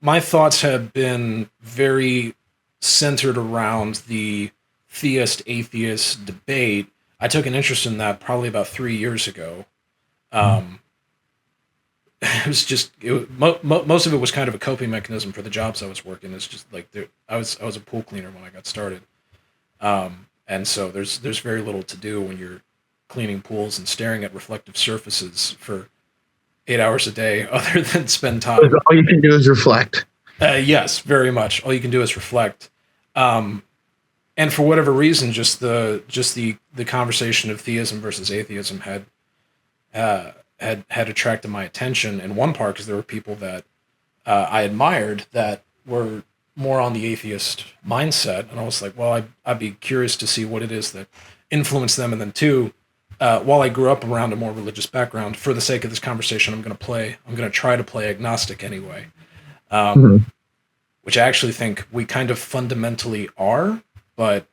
my thoughts have been very centered around the theist atheist debate. I took an interest in that probably about 3 years ago. Um, it was just most of it was kind of a coping mechanism for the jobs I was working. It's just like I was a pool cleaner when I got started, and so there's very little to do when you're cleaning pools and staring at reflective surfaces for 8 hours a day, other than spend time. All you can do is reflect. Yes, very much. All you can do is reflect. Um, and for whatever reason, just the conversation of theism versus atheism had attracted my attention. In one part, because there were people that I admired that were more on the atheist mindset, and I was like, well, I'd be curious to see what it is that influenced them. And then two, while I grew up around a more religious background, for the sake of this conversation, I'm going to try to play agnostic anyway. Mhm. Which I actually think we kind of fundamentally are, but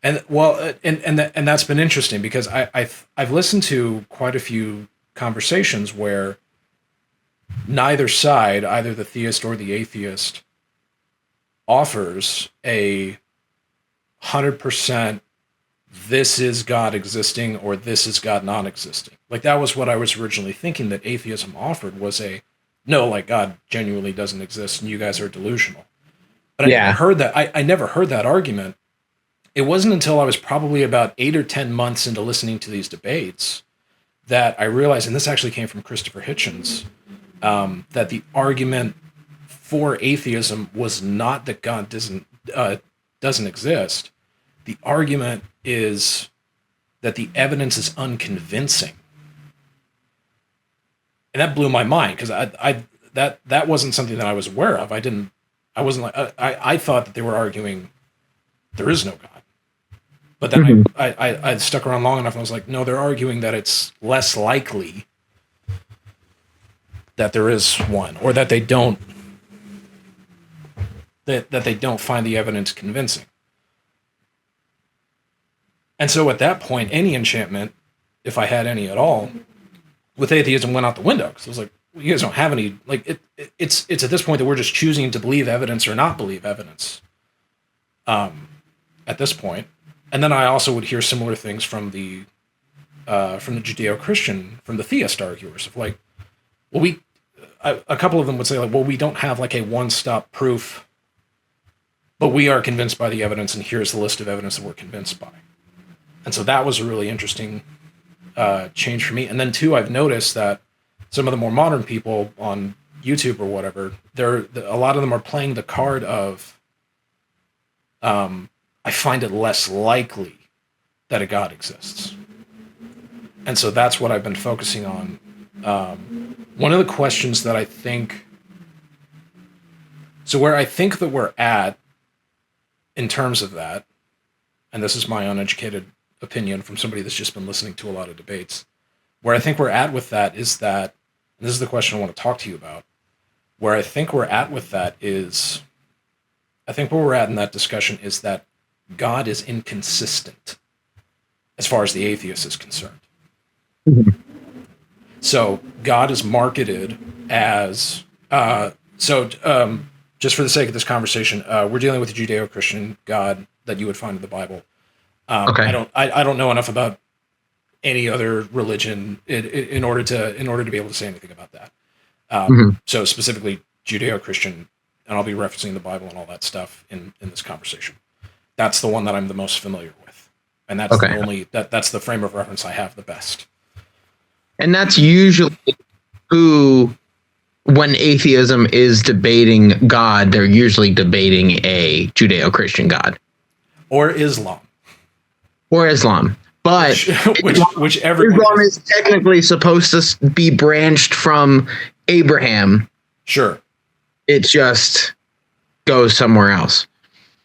and well, and that's been interesting because I've listened to quite a few conversations where neither side, either the theist or the atheist, offers 100% this is God existing or this is God non-existing. Like that was what I was originally thinking that atheism offered was a no, like God genuinely doesn't exist and you guys are delusional. But I never Yeah. heard that. I never heard that argument. It wasn't until I was probably about 8 or 10 months into listening to these debates that I realized, and this actually came from Christopher Hitchens, that the argument for atheism was not that God doesn't exist. The argument is that the evidence is unconvincing, and that blew my mind because that wasn't something that I was aware of. I wasn't like I thought that they were arguing there is no God, but then Mhm. I stuck around long enough and I was like, no, they're arguing that it's less likely that there is one, or that they don't that they don't find the evidence convincing. And so at that point, any enchantment, if I had any at all, with atheism went out the window because I was like, well, you guys don't have any. Like it's at this point that we're just choosing to believe evidence or not believe evidence. At this point, and then I also would hear similar things from the Judeo-Christian, from the theist arguers of like, well, a couple of them would say like, well, we don't have like a one-stop proof, but we are convinced by the evidence, and here's the list of evidence that we're convinced by. And so that was a really interesting change for me. And then two, I've noticed that some of the more modern people on YouTube or whatever, a lot of them are playing the card of, I find it less likely that a God exists. And so that's what I've been focusing on. One of the questions that I think, so where I think that we're at in terms of that, and this is my uneducated opinion from somebody that's just been listening to a lot of debates, where I think we're at with that is that, and this is the question I want to talk to you about, where I think we're at with that is, I think where we're at in that discussion is that God is inconsistent as far as the atheist is concerned. Mhm. So God is marketed as just for the sake of this conversation, we're dealing with a Judeo-Christian God that you would find in the Bible. Okay. I don't know enough about any other religion in order to be able to say anything about that. Mhm. So specifically Judeo-Christian, and I'll be referencing the Bible and all that stuff in this conversation. That's the one that I'm the most familiar with, and that's Okay. the only that's the frame of reference I have the best. And that's usually who, when atheism is debating God, they're usually debating a Judeo-Christian God Or Islam, or Islam. But whichever Islam is technically supposed to be branched from Abraham. Sure. It just goes somewhere else.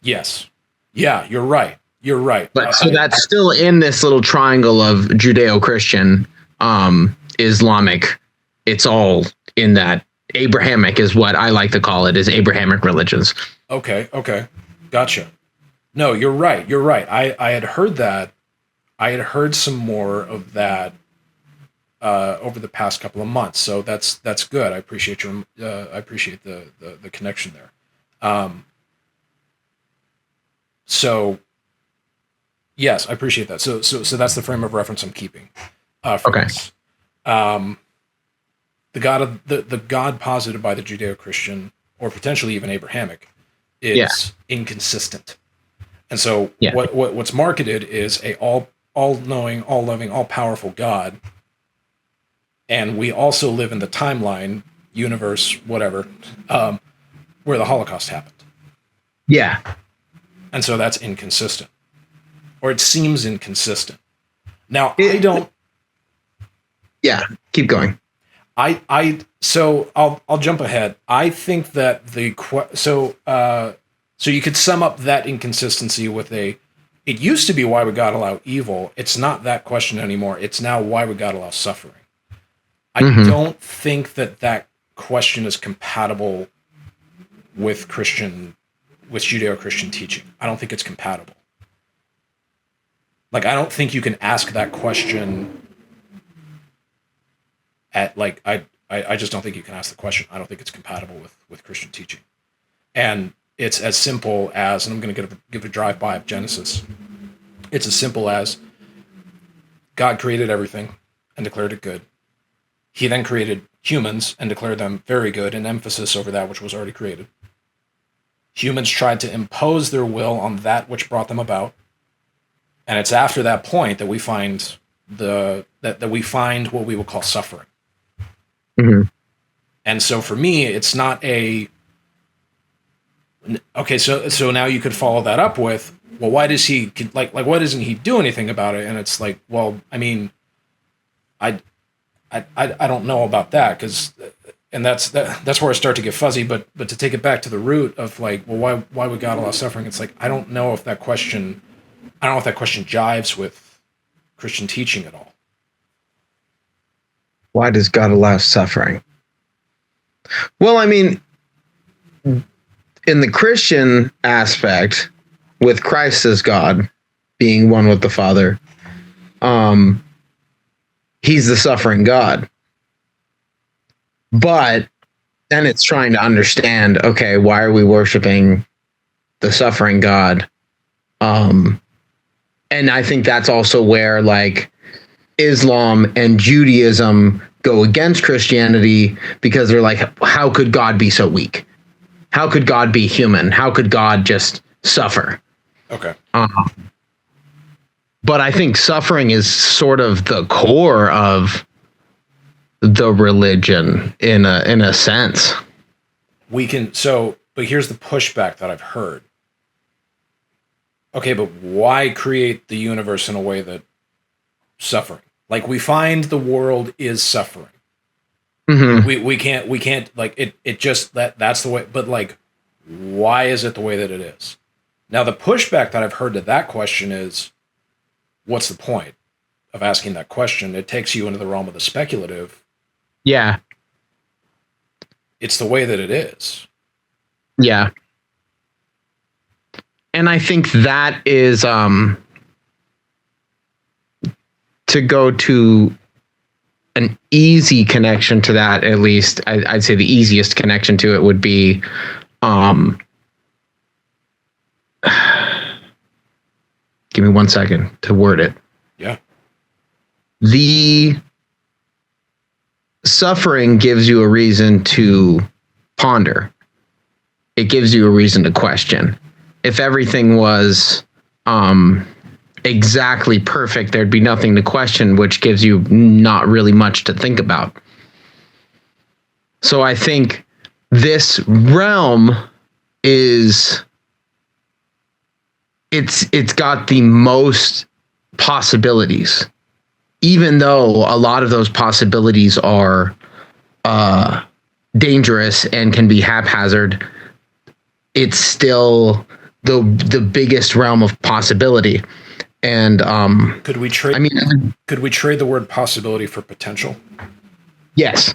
Yes. Yeah, you're right. You're right. But so that's still in this little triangle of Judeo-Christian, Islamic. It's all in that Abrahamic is what I like to call it, is Abrahamic religions. Okay. Gotcha. No, you're right. You're right. I had heard that. I had heard some more of that over the past couple of months. So that's good. I appreciate I appreciate the connection there. So yes, I appreciate that. So that's the frame of reference I'm keeping for Okay. this. The God posited by the Judeo-Christian or potentially even Abrahamic is inconsistent. And so what's marketed is a all-knowing, all-loving, all-powerful God. And we also live in the timeline, universe, whatever, where the Holocaust happened. Yeah. And so that's inconsistent. Or it seems inconsistent. Now, I don't... Yeah, keep going. So I'll jump ahead. I think that so you could sum up that inconsistency with it used to be why would God allow evil. It's not that question anymore. It's now why would God allow suffering. I don't think that question is compatible with Judeo-Christian teaching. I don't think it's compatible. Like, I don't think you can ask that question at like I just don't think you can ask the question. I don't think it's compatible with Christian teaching. And it's as simple as, and I'm going to give a drive-by of Genesis. It's as simple as God created everything and declared it good. He then created humans and declared them very good, an emphasis over that which was already created. Humans tried to impose their will on that which brought them about. And it's after that point that we find that we find what we will call suffering. Mm-hmm. And so for me, it's not okay. So now you could follow that up with, well, why does he like why doesn't he do anything about it? And it's like, well, I mean, I don't know about that and that's where I start to get fuzzy. But to take it back to the root of like, well, why would God allow suffering? It's like I don't know if that question jives with Christian teaching at all. Why does God allow suffering? Well, I mean, in the Christian aspect, with Christ as God, being one with the Father, he's the suffering God. But then it's trying to understand, okay, why are we worshiping the suffering God? And I think that's also where like Islam and Judaism go against Christianity, because they're like, how could God be so weak? How could God be human? How could God just suffer? Okay. But I think suffering is sort of the core of the religion in a sense. But here's the pushback that I've heard. Okay, but why create the universe in a way that suffering? Like, we find the world is suffering. Mm-hmm. We can't like it just that's the way, but like, why is it the way that it is? Now, the pushback that I've heard to that question is, what's the point of asking that question? It takes you into the realm of the speculative. Yeah. It's the way that it is. Yeah. And I think that is to go to an easy connection to that, at least I'd say the easiest connection to it would be give me 1 second to word it. Yeah. The suffering gives you a reason to ponder. It gives you a reason to question. If everything was exactly perfect, there'd be nothing to question, which gives you not really much to think about. So I think this realm is it's got the most possibilities, even though a lot of those possibilities are dangerous and can be haphazard. It's still the biggest realm of possibility. And could we trade the word possibility for potential? Yes,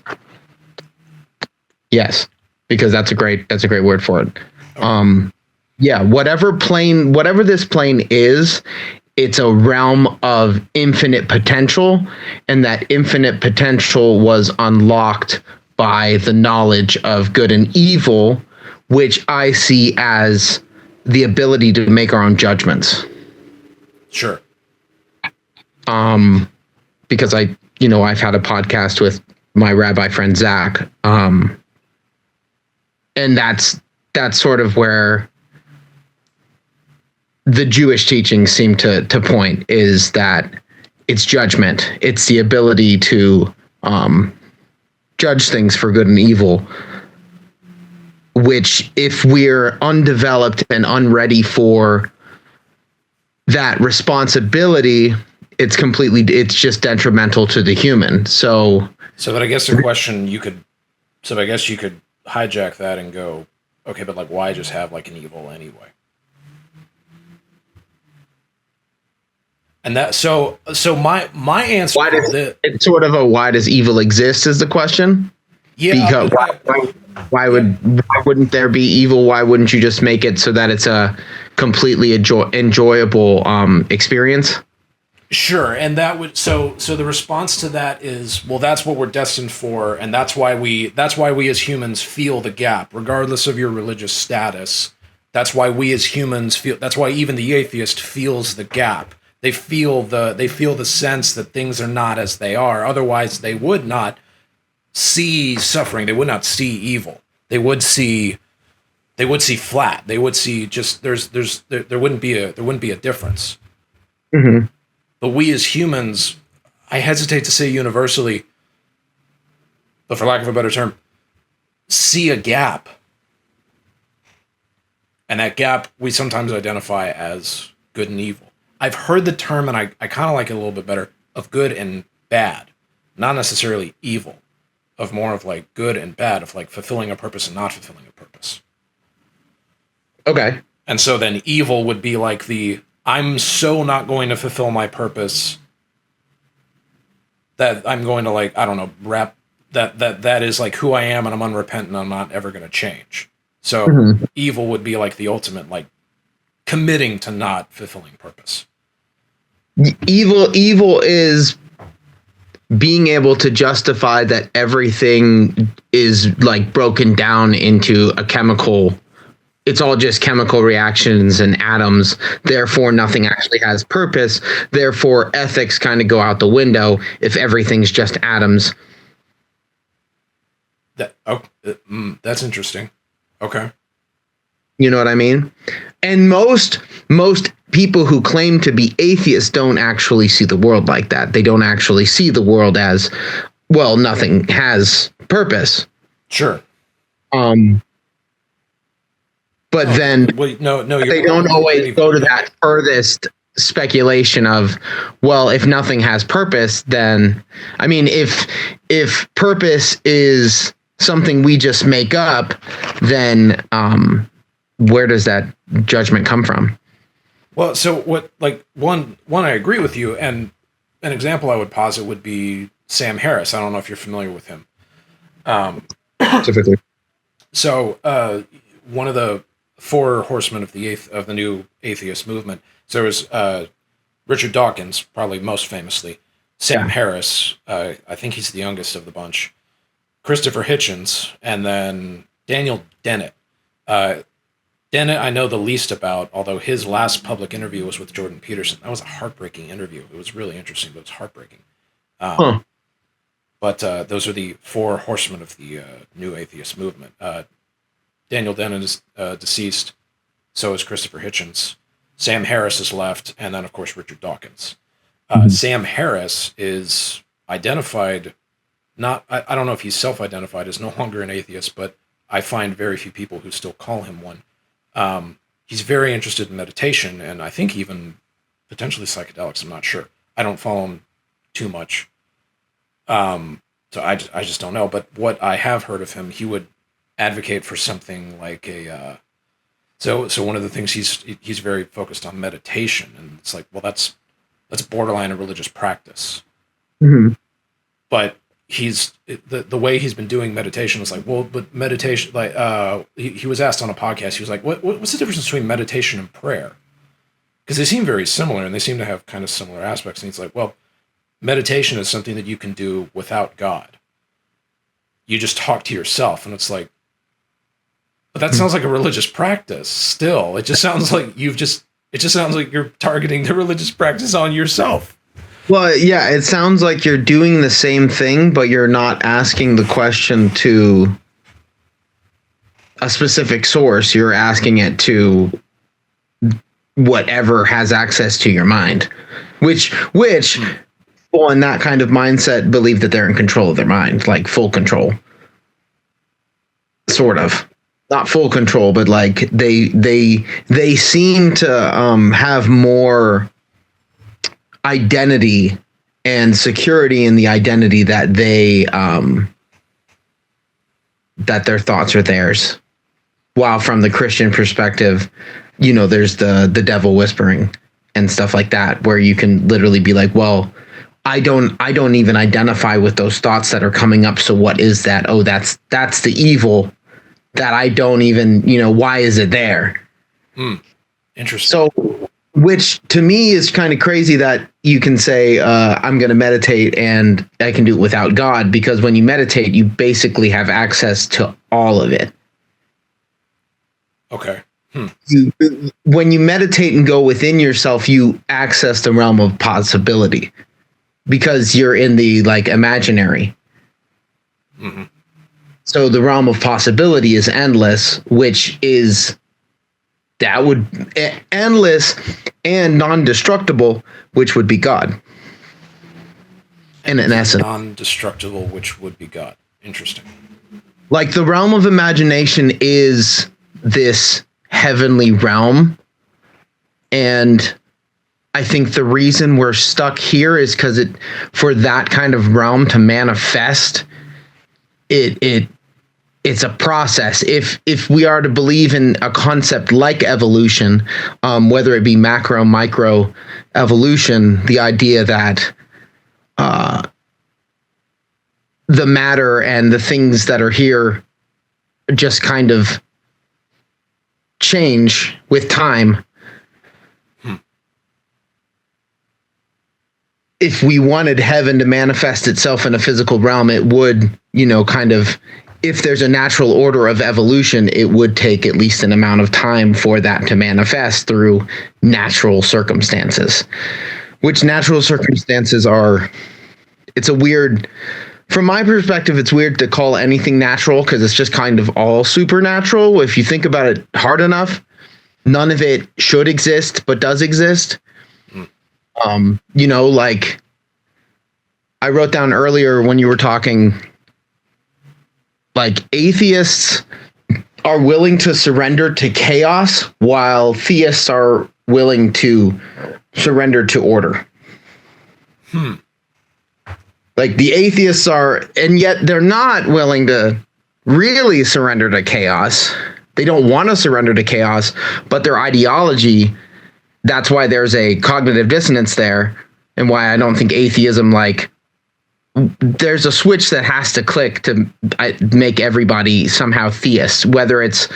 because that's a great word for it. Okay. Yeah, whatever this plane is, it's a realm of infinite potential, and that infinite potential was unlocked by the knowledge of good and evil, which I see as the ability to make our own judgments. Sure. Because I've had a podcast with my rabbi friend Zach, and that's sort of where the Jewish teachings seem to point, is that it's judgment. It's the ability to judge things for good and evil, which, if we're undeveloped and unready for that responsibility, it's just detrimental to the human. So but I guess the question you could hijack that and go, okay, but like, why just have like an evil anyway? And that so my answer, it's sort of a why does evil exist is the question. Yeah. Because why wouldn't there be evil? Why wouldn't you just make it so that it's a completely enjoyable experience? Sure, and that would so the response to that is, well, that's what we're destined for, and that's why we as humans feel the gap, regardless of your religious status. That's why we as humans feel. That's why even the atheist feels the gap. They feel the sense that things are not as they are. Otherwise, they would not see suffering. They would not see evil. They would see flat. They would see just there wouldn't be a difference. Mm-hmm. But we as humans, I hesitate to say universally, but for lack of a better term, see a gap. And that gap we sometimes identify as good and evil. I've heard the term, and I kind of like it a little bit better, of good and bad. Not necessarily evil, of more of like good and bad, of like fulfilling a purpose and not fulfilling a purpose. Okay. And so then evil would be like I'm so not going to fulfill my purpose that I'm going to, like, I don't know, that is like who I am, and I'm unrepentant, and I'm not ever going to change. So evil would be like the ultimate, like, committing to not fulfilling purpose. Evil is being able to justify that everything is like broken down into a chemical. It's all just chemical reactions and atoms. Therefore, nothing actually has purpose. Therefore, ethics kind of go out the window if everything's just atoms. That's interesting. Okay. You know what I mean? And most people who claim to be atheists don't actually see the world like that. They don't actually see the world as, well, nothing has purpose. Sure. But then they don't always go to that furthest speculation of, well, if nothing has purpose, then, I mean, if purpose is something we just make up, then where does that judgment come from? Well, so what, like, one, I agree with you, and an example I would posit would be Sam Harris. I don't know if you're familiar with him. Specifically. So one of the four horsemen of the new atheist movement. So there was Richard Dawkins, probably most famously, Sam Harris. I think he's the youngest of the bunch. Kristopher Hitchens, and then Daniel Dennett. Dennett I know the least about, although his last public interview was with Jordan Peterson. That was a heartbreaking interview. It was really interesting, but it was heartbreaking. But those are the four horsemen of the new atheist movement. Daniel Dennett is deceased. So is Kristopher Hitchens. Sam Harris is left, and then, of course, Richard Dawkins. Sam Harris is identified, I don't know if he's self-identified as no longer an atheist, but I find very few people who still call him one. He's very interested in meditation, and I think even potentially psychedelics. I'm not sure. I don't follow him too much. So I just don't know. But what I have heard of him, he would advocate for something like so one of the things he's very focused on meditation, and it's like, well, that's borderline a religious practice. But he's the way he's been doing meditation is like, well, but meditation, like he was asked on a podcast, he was like, what's the difference between meditation and prayer? because they seem very similar and they seem to have kind of similar aspects. And he's like, well, meditation is something that you can do without God. You just talk to yourself. And it's like, but that sounds like a religious practice still. It just sounds like it just sounds like you're targeting the religious practice on yourself. Well, yeah, it sounds like you're doing the same thing, but you're not asking the question to a specific source. You're asking it to whatever has access to your mind, which people in that kind of mindset believe that they're in control of their mind, like full control, sort of. Not full control, but like they seem to have more identity and security in the identity that that their thoughts are theirs. While from the Christian perspective, there's the devil whispering and stuff like that, where you can literally be like, well, I don't even identify with those thoughts that are coming up. So what is that? Oh, that's the evil that I don't even, why is it there? Interesting. So, which to me is kind of crazy that you can say, I'm going to meditate and I can do it without God, because when you meditate, you basically have access to all of it. Okay. When you meditate and go within yourself, you access the realm of possibility because you're in the imaginary. Mm-hmm. So the realm of possibility is endless, which is endless and non-destructible, which would be God. And in essence, non-destructible, which would be God. Interesting. Like the realm of imagination is this heavenly realm. And I think the reason we're stuck here is because for that kind of realm to manifest, it's a process. If we are to believe in a concept like evolution, whether it be macro, micro evolution, the idea that the matter and the things that are here just kind of change with time. If we wanted heaven to manifest itself in a physical realm, it would, if there's a natural order of evolution, it would take at least an amount of time for that to manifest through natural circumstances, which natural circumstances it's a weird, from my perspective, it's weird to call anything natural because it's just kind of all supernatural. If you think about it hard enough, none of it should exist, but does exist. Like I wrote down earlier when you were talking, like atheists are willing to surrender to chaos while theists are willing to surrender to order. Like the atheists are, and yet they're not willing to really surrender to chaos. They don't want to surrender to chaos, but their ideology, that's why there's a cognitive dissonance there, and why I don't think atheism, there's a switch that has to click to make everybody somehow theist, whether it's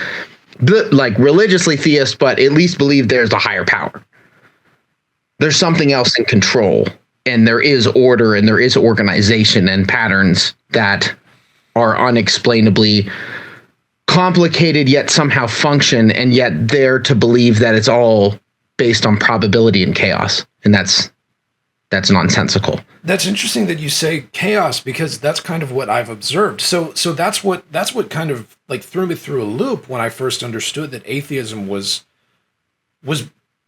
religiously theist, but at least believe there's a higher power. There's something else in control, and there is order, and there is organization and patterns that are unexplainably complicated, yet somehow function, and yet they're to believe that it's all based on probability and chaos, and that's nonsensical. That's interesting that you say chaos, because that's kind of what I've observed. So that's what kind of threw me through a loop when I first understood that atheism was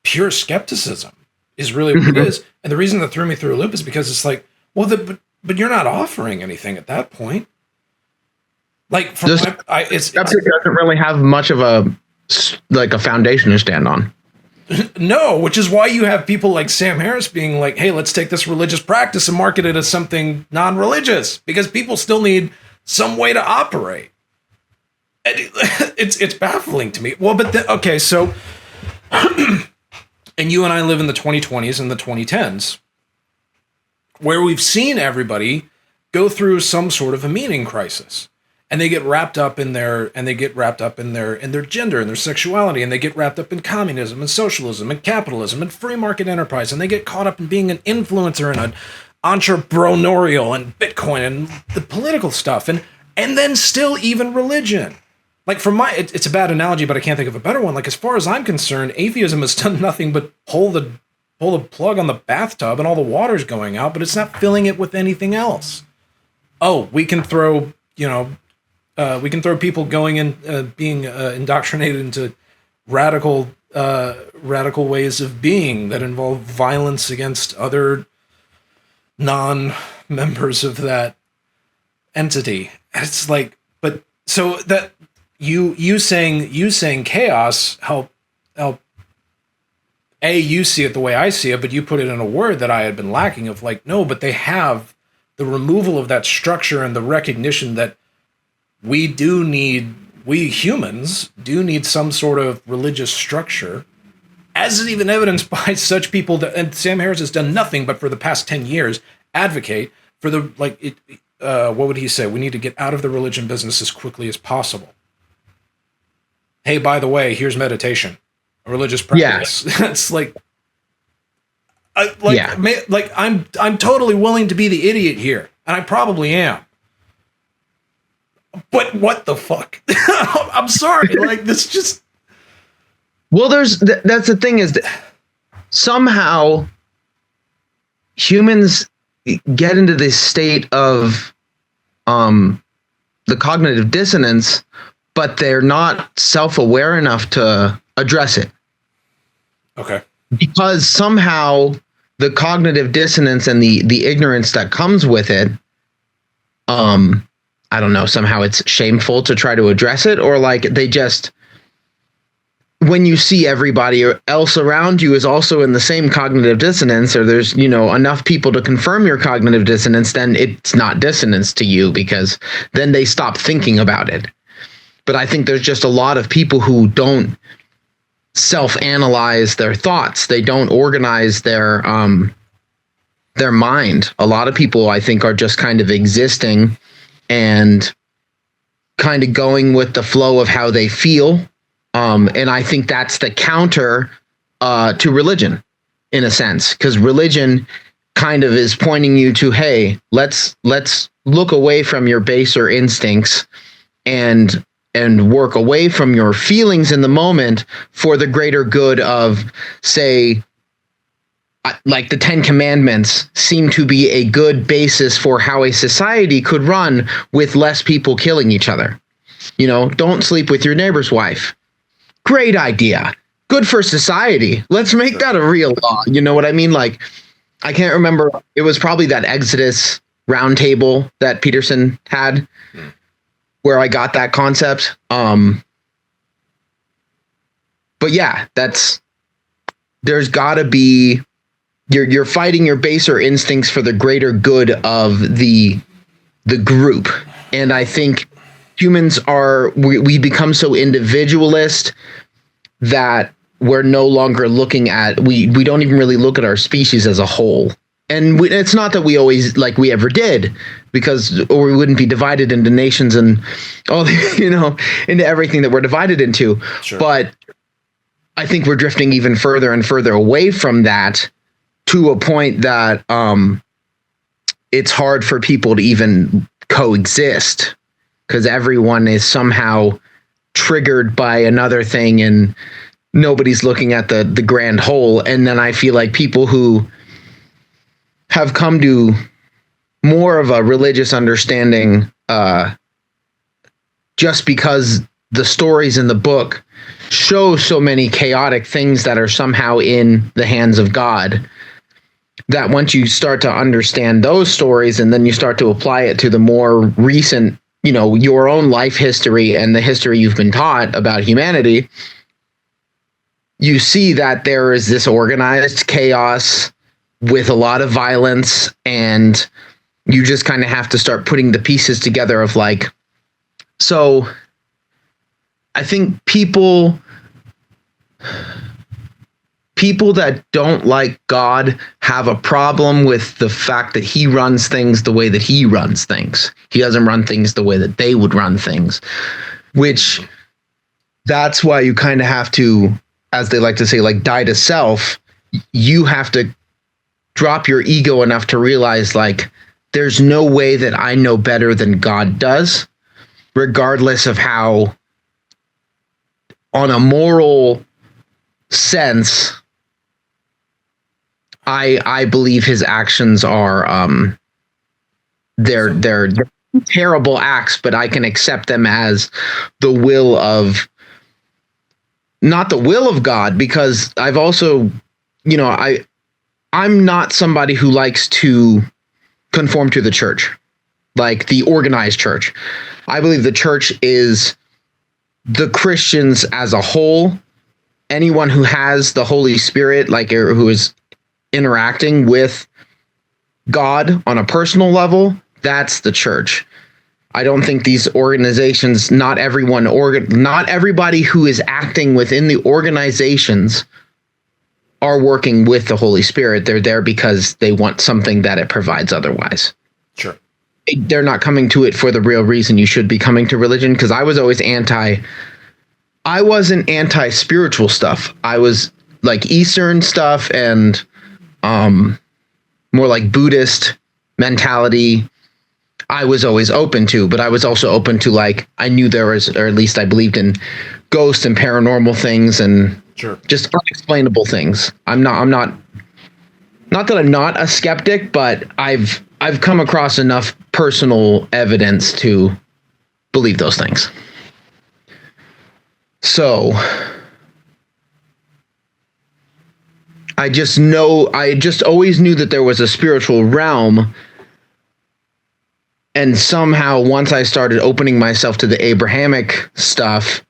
pure skepticism is really what it is. And the reason that threw me through a loop is because it's like, well, but you're not offering anything at that point. Skeptic doesn't really have much of a foundation to stand on. No, which is why you have people like Sam Harris being like, hey, let's take this religious practice and market it as something non-religious, because people still need some way to operate. And it's baffling to me. Well, but okay, so and you and I live in the 2020s and the 2010s, where we've seen everybody go through some sort of a meaning crisis. and they get wrapped up in their gender and their sexuality, and they get wrapped up in communism and socialism and capitalism and free market enterprise, and they get caught up in being an influencer and an entrepreneurial and Bitcoin and the political stuff, and then still even religion. Like it's a bad analogy, but I can't think of a better one. Like, as far as I'm concerned, atheism has done nothing but pull the plug on the bathtub and all the water's going out, but it's not filling it with anything else. Oh, we can throw people going in, being indoctrinated into radical ways of being that involve violence against other non-members of that entity. It's like, but so that you saying chaos help you see it the way I see it, but you put it in a word that I had been lacking of, like, no, but they have the removal of that structure and the recognition that we humans do need some sort of religious structure, as is even evidenced by such people that, and Sam Harris has done nothing but for the past 10 years advocate for the, like, what would he say? We need to get out of the religion business as quickly as possible. Hey, by the way, here's meditation, a religious practice. Yeah. It's like, I'm totally willing to be the idiot here, and I probably am. But what the fuck? I'm sorry. Like, this just. Well, that's the thing, is that somehow humans get into this state of the cognitive dissonance, but they're not self-aware enough to address it. Okay. Because somehow the cognitive dissonance and the ignorance that comes with it, I don't know, somehow it's shameful to try to address it, or like they just, when you see everybody else around you is also in the same cognitive dissonance, or there's, enough people to confirm your cognitive dissonance, then it's not dissonance to you, because then they stop thinking about it. But I think there's just a lot of people who don't self-analyze their thoughts. They don't organize their mind. A lot of people, I think, are just kind of existing and kind of going with the flow of how they feel. And I think that's the counter to religion, in a sense, because religion kind of is pointing you to, hey, let's look away from your baser instincts and work away from your feelings in the moment for the greater good of, say, like the 10 Commandments seem to be a good basis for how a society could run with less people killing each other. Don't sleep with your neighbor's wife. Great idea. Good for society. Let's make that a real law. You know what I mean? Like, I can't remember. It was probably that Exodus roundtable that Peterson had where I got that concept. But yeah, there's gotta be, you're fighting your baser instincts for the greater good of the group. And I think humans we become so individualist that we're no longer looking at, we don't even really look at our species as a whole. And it's not that we always, like, we ever did, or we wouldn't be divided into nations and all, into everything that we're divided into. Sure. But I think we're drifting even further and further away from that, to a point that it's hard for people to even coexist, because everyone is somehow triggered by another thing and nobody's looking at the grand whole. And then I feel like people who have come to more of a religious understanding, just because the stories in the book show so many chaotic things that are somehow in the hands of God, that once you start to understand those stories and then you start to apply it to the more recent, your own life history and the history you've been taught about humanity, you see that there is this organized chaos with a lot of violence, and you just kind of have to start putting the pieces together of, like, so I think people people that don't like God have a problem with the fact that he runs things the way that he runs things. He doesn't run things the way that they would run things, which that's why you kind of have to, as they like to say, like die to self. You have to drop your ego enough to realize like there's no way that I know better than God does, regardless of how on a moral sense I believe his actions are they're terrible acts, but I can accept them as the will of, not the will of God, because I've also, you know, I'm not somebody who likes to conform to the church, like the organized church. I believe the church is the Christians as a whole. Anyone who has the Holy Spirit, like, or who is interacting with God on a personal level, that's the church. I don't think these organizations, not everybody who is acting within the organizations are working with the Holy Spirit. They're there because they want something that it provides otherwise. Sure. They're not coming to it for the real reason you should be coming to religion, because I was always I wasn't anti-spiritual stuff. I was like Eastern stuff and more like Buddhist mentality. I was always open to, but I was also open to, like, I knew there was, or at least I believed in ghosts and paranormal things and sure, just unexplainable things. I'm not that I'm not a skeptic, but I've come across enough personal evidence to believe those things. So I just always knew that there was a spiritual realm. And somehow, once I started opening myself to the Abrahamic stuff,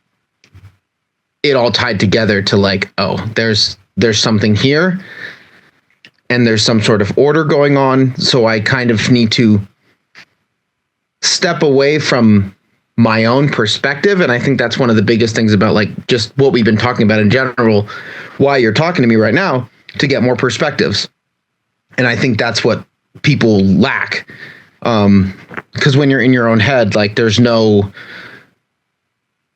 it all tied together to like, oh, there's something here, and there's some sort of order going on. So I kind of need to step away from my own perspective. And I think that's one of the biggest things about, like, just what we've been talking about in general, why you're talking to me right now, to get more perspectives. And I think that's what people lack. Because when you're in your own head, like, there's no,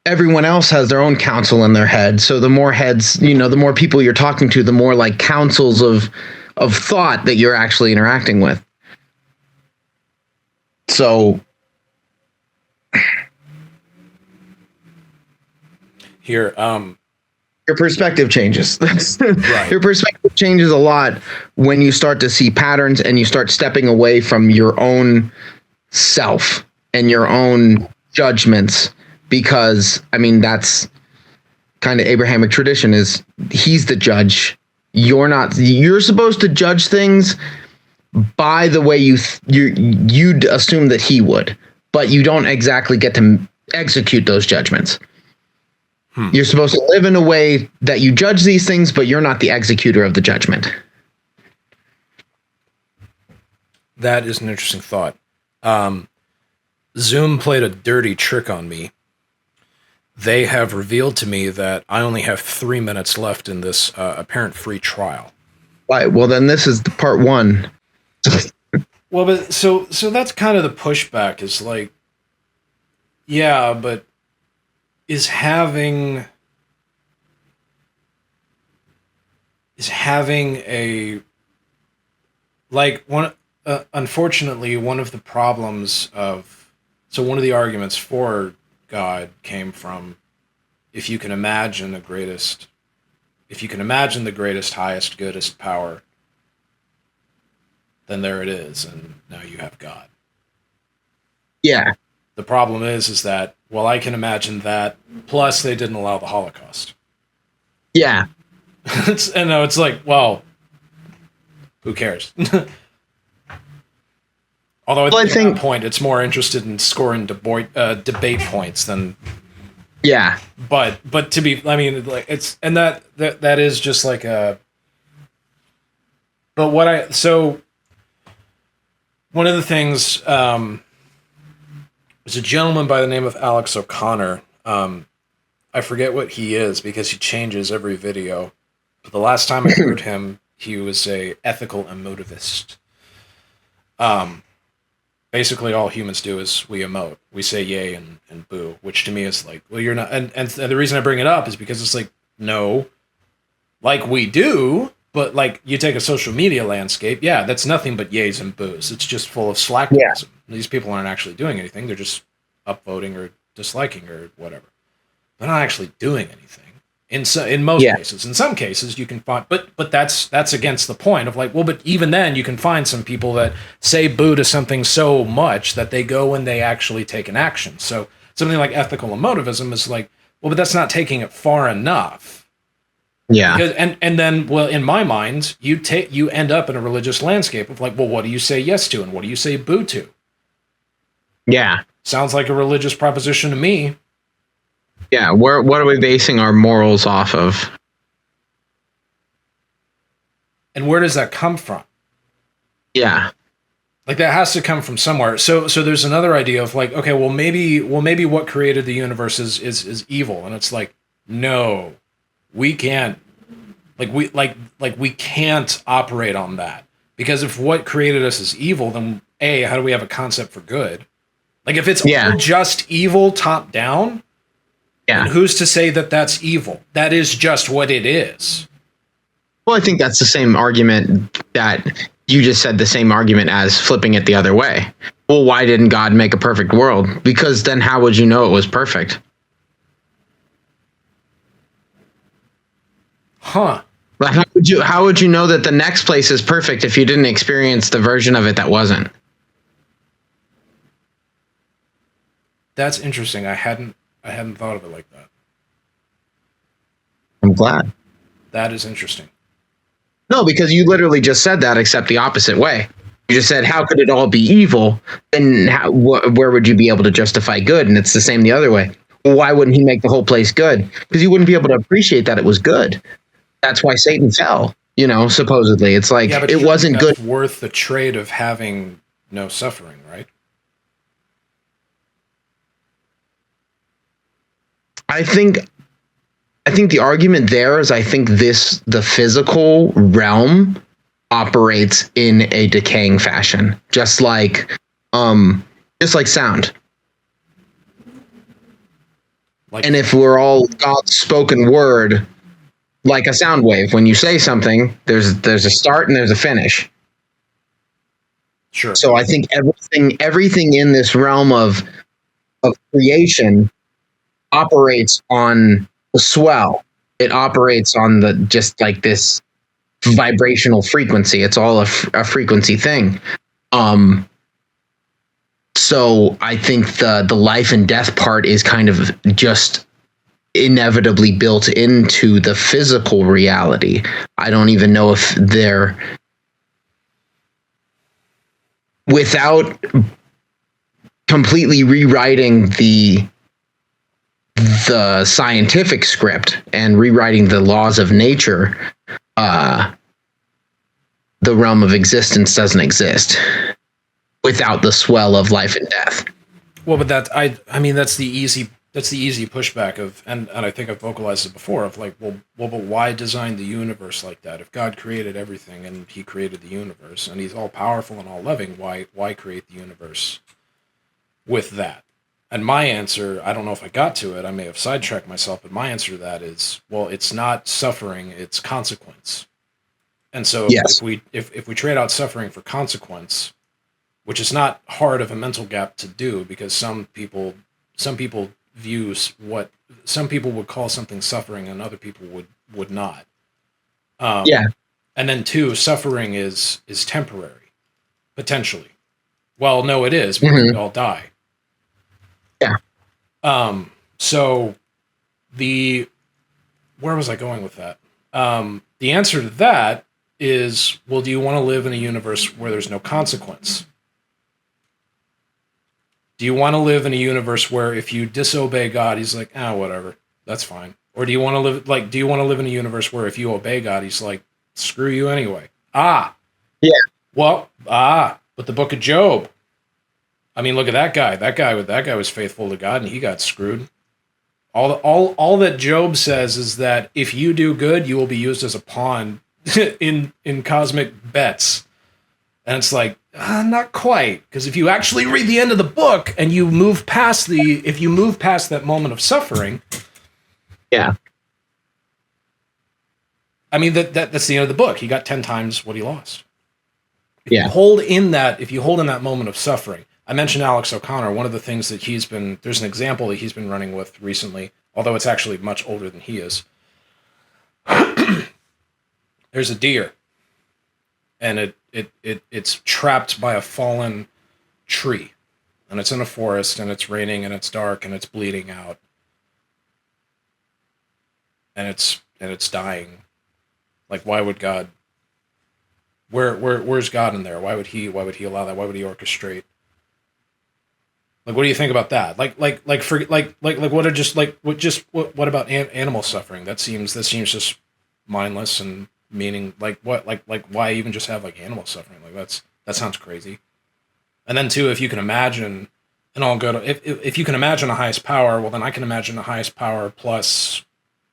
everyone else has their own counsel in their head. So the more heads, the more people you're talking to, the more like counsels of thought that you're actually interacting with. So here, your perspective changes. Right. Your perspective changes a lot when you start to see patterns and you start stepping away from your own self and your own judgments, because I mean, that's kind of Abrahamic tradition, is he's the judge. You're supposed to judge things by the way you'd assume that he would, but you don't exactly get to execute those judgments. You're supposed to live in a way that you judge these things, but you're not the executor of the judgment. That is an interesting thought. Zoom played a dirty trick on me. They have revealed to me that I only have 3 minutes left in this apparent free trial. Right. Well, then this is the part one. Well, but so that's kind of the pushback, is like, yeah, but is having a, like, one, unfortunately, one of the problems of, so one of the arguments for God came from, if you can imagine the greatest, highest, goodest power, then there it is, and now you have God. Yeah. The problem is that, well, I can imagine that, plus they didn't allow the Holocaust. Yeah. It's like, well, who cares? Although at that point, it's more interested in scoring debate points than. Yeah. But to be, I mean, like, it's, and that is just like a. But so one of the things, there's a gentleman by the name of Alex O'Connor. I forget what he is because he changes every video. But the last time I heard him, he was a ethical emotivist. Um, Basically, all humans do is we emote. We say yay and boo, which to me is like, well, you're not. And the reason I bring it up is because it's like, no, like we do, but like you take a social media landscape, yeah, that's nothing but yays and boos. It's just full of slacktivism. These people aren't actually doing anything. They're just upvoting or disliking or whatever. They're not actually doing anything. In most cases, in some cases you can find, but that's against the point of like, well, but even then you can find some people that say boo to something so much that they go and they actually take an action. So something like ethical emotivism is like, well, but that's not taking it far enough. Yeah. Because, and then, well, in my mind, you end up in a religious landscape of like, well, what do you say yes to and what do you say boo to? Yeah. Sounds like a religious proposition to me. Yeah, what are we basing our morals off of? And where does that come from? Yeah. Like that has to come from somewhere. So there's another idea of like, okay, well maybe what created the universe is evil. And it's like, no, we can't we can't operate on that. Because if what created us is evil, then A, how do we have a concept for good? Like if it's all just evil top down, and who's to say that that's evil? That is just what it is. Well, I think that's the same argument that you just said, the same argument as flipping it the other way. Well, why didn't God make a perfect world? Because then how would you know it was perfect? Huh. Like how would you know that the next place is perfect if you didn't experience the version of it that wasn't? That's interesting. I hadn't thought of it like that. I'm glad. That is interesting. No, because you literally just said that, except the opposite way. You just said, how could it all be evil? And where would you be able to justify good? And it's the same the other way. Well, why wouldn't he make the whole place good? Because you wouldn't be able to appreciate that it was good. That's why Satan fell, supposedly. It's like, it wasn't good. Worth the trade of having no suffering, right? I think the argument there is, I think the physical realm operates in a decaying fashion, just like sound. And if we're all God's spoken word, like a sound wave, when you say something, there's a start and there's a finish. Sure. So I think everything in this realm of creation operates on the swell. It operates on the just like this vibrational frequency. It's all a frequency thing. So I think the life and death part is kind of just inevitably built into the physical reality. I don't even know if they're, without completely rewriting the scientific script and rewriting the laws of nature, the realm of existence doesn't exist without the swell of life and death. Well, but I mean that's the easy pushback of, and I think I've vocalized it before, of like, well, but why design the universe like that? If God created everything and he created the universe and he's all powerful and all loving, why create the universe with that? And my answer, I don't know if I got to it, I may have sidetracked myself, but my answer to that is, well, it's not suffering, it's consequence. And so if we trade out suffering for consequence, which is not hard of a mental gap to do, because some people views what some people would call something suffering and other people would not. And then two, suffering is temporary, potentially. Well, no, it is, because we all die. Yeah. So where was I going with that? The answer to that is, well, do you want to live in a universe where there's no consequence? Do you want to live in a universe where if you disobey God, he's like, whatever, that's fine? Or do you want to live in a universe where if you obey God, he's like, screw you anyway? But the book of Job. I mean, look at that guy. That guy was faithful to God and he got screwed. All that Job says is that if you do good, you will be used as a pawn in cosmic bets. And it's like, not quite, because if you actually read the end of the book and you move past if you move past that moment of suffering, yeah, I mean that's the end of the book. He got 10 times what he lost. If yeah, you hold in that moment of suffering. I mentioned Alex O'Connor. One of the things that there's an example that he's been running with recently, although it's actually much older than he is. There's a deer, and it's trapped by a fallen tree, and it's in a forest, and it's raining, and it's dark, and it's bleeding out, and it's dying. Like, why would God? Where's God in there? Why would he allow that? Why would he orchestrate? Like, what do you think about that? What about animal suffering? That seems just mindless and meaning. Why even just have like animal suffering? Like, that sounds crazy. And then too, if you can imagine, and I'll go to if you can imagine a highest power, well then I can imagine the highest power plus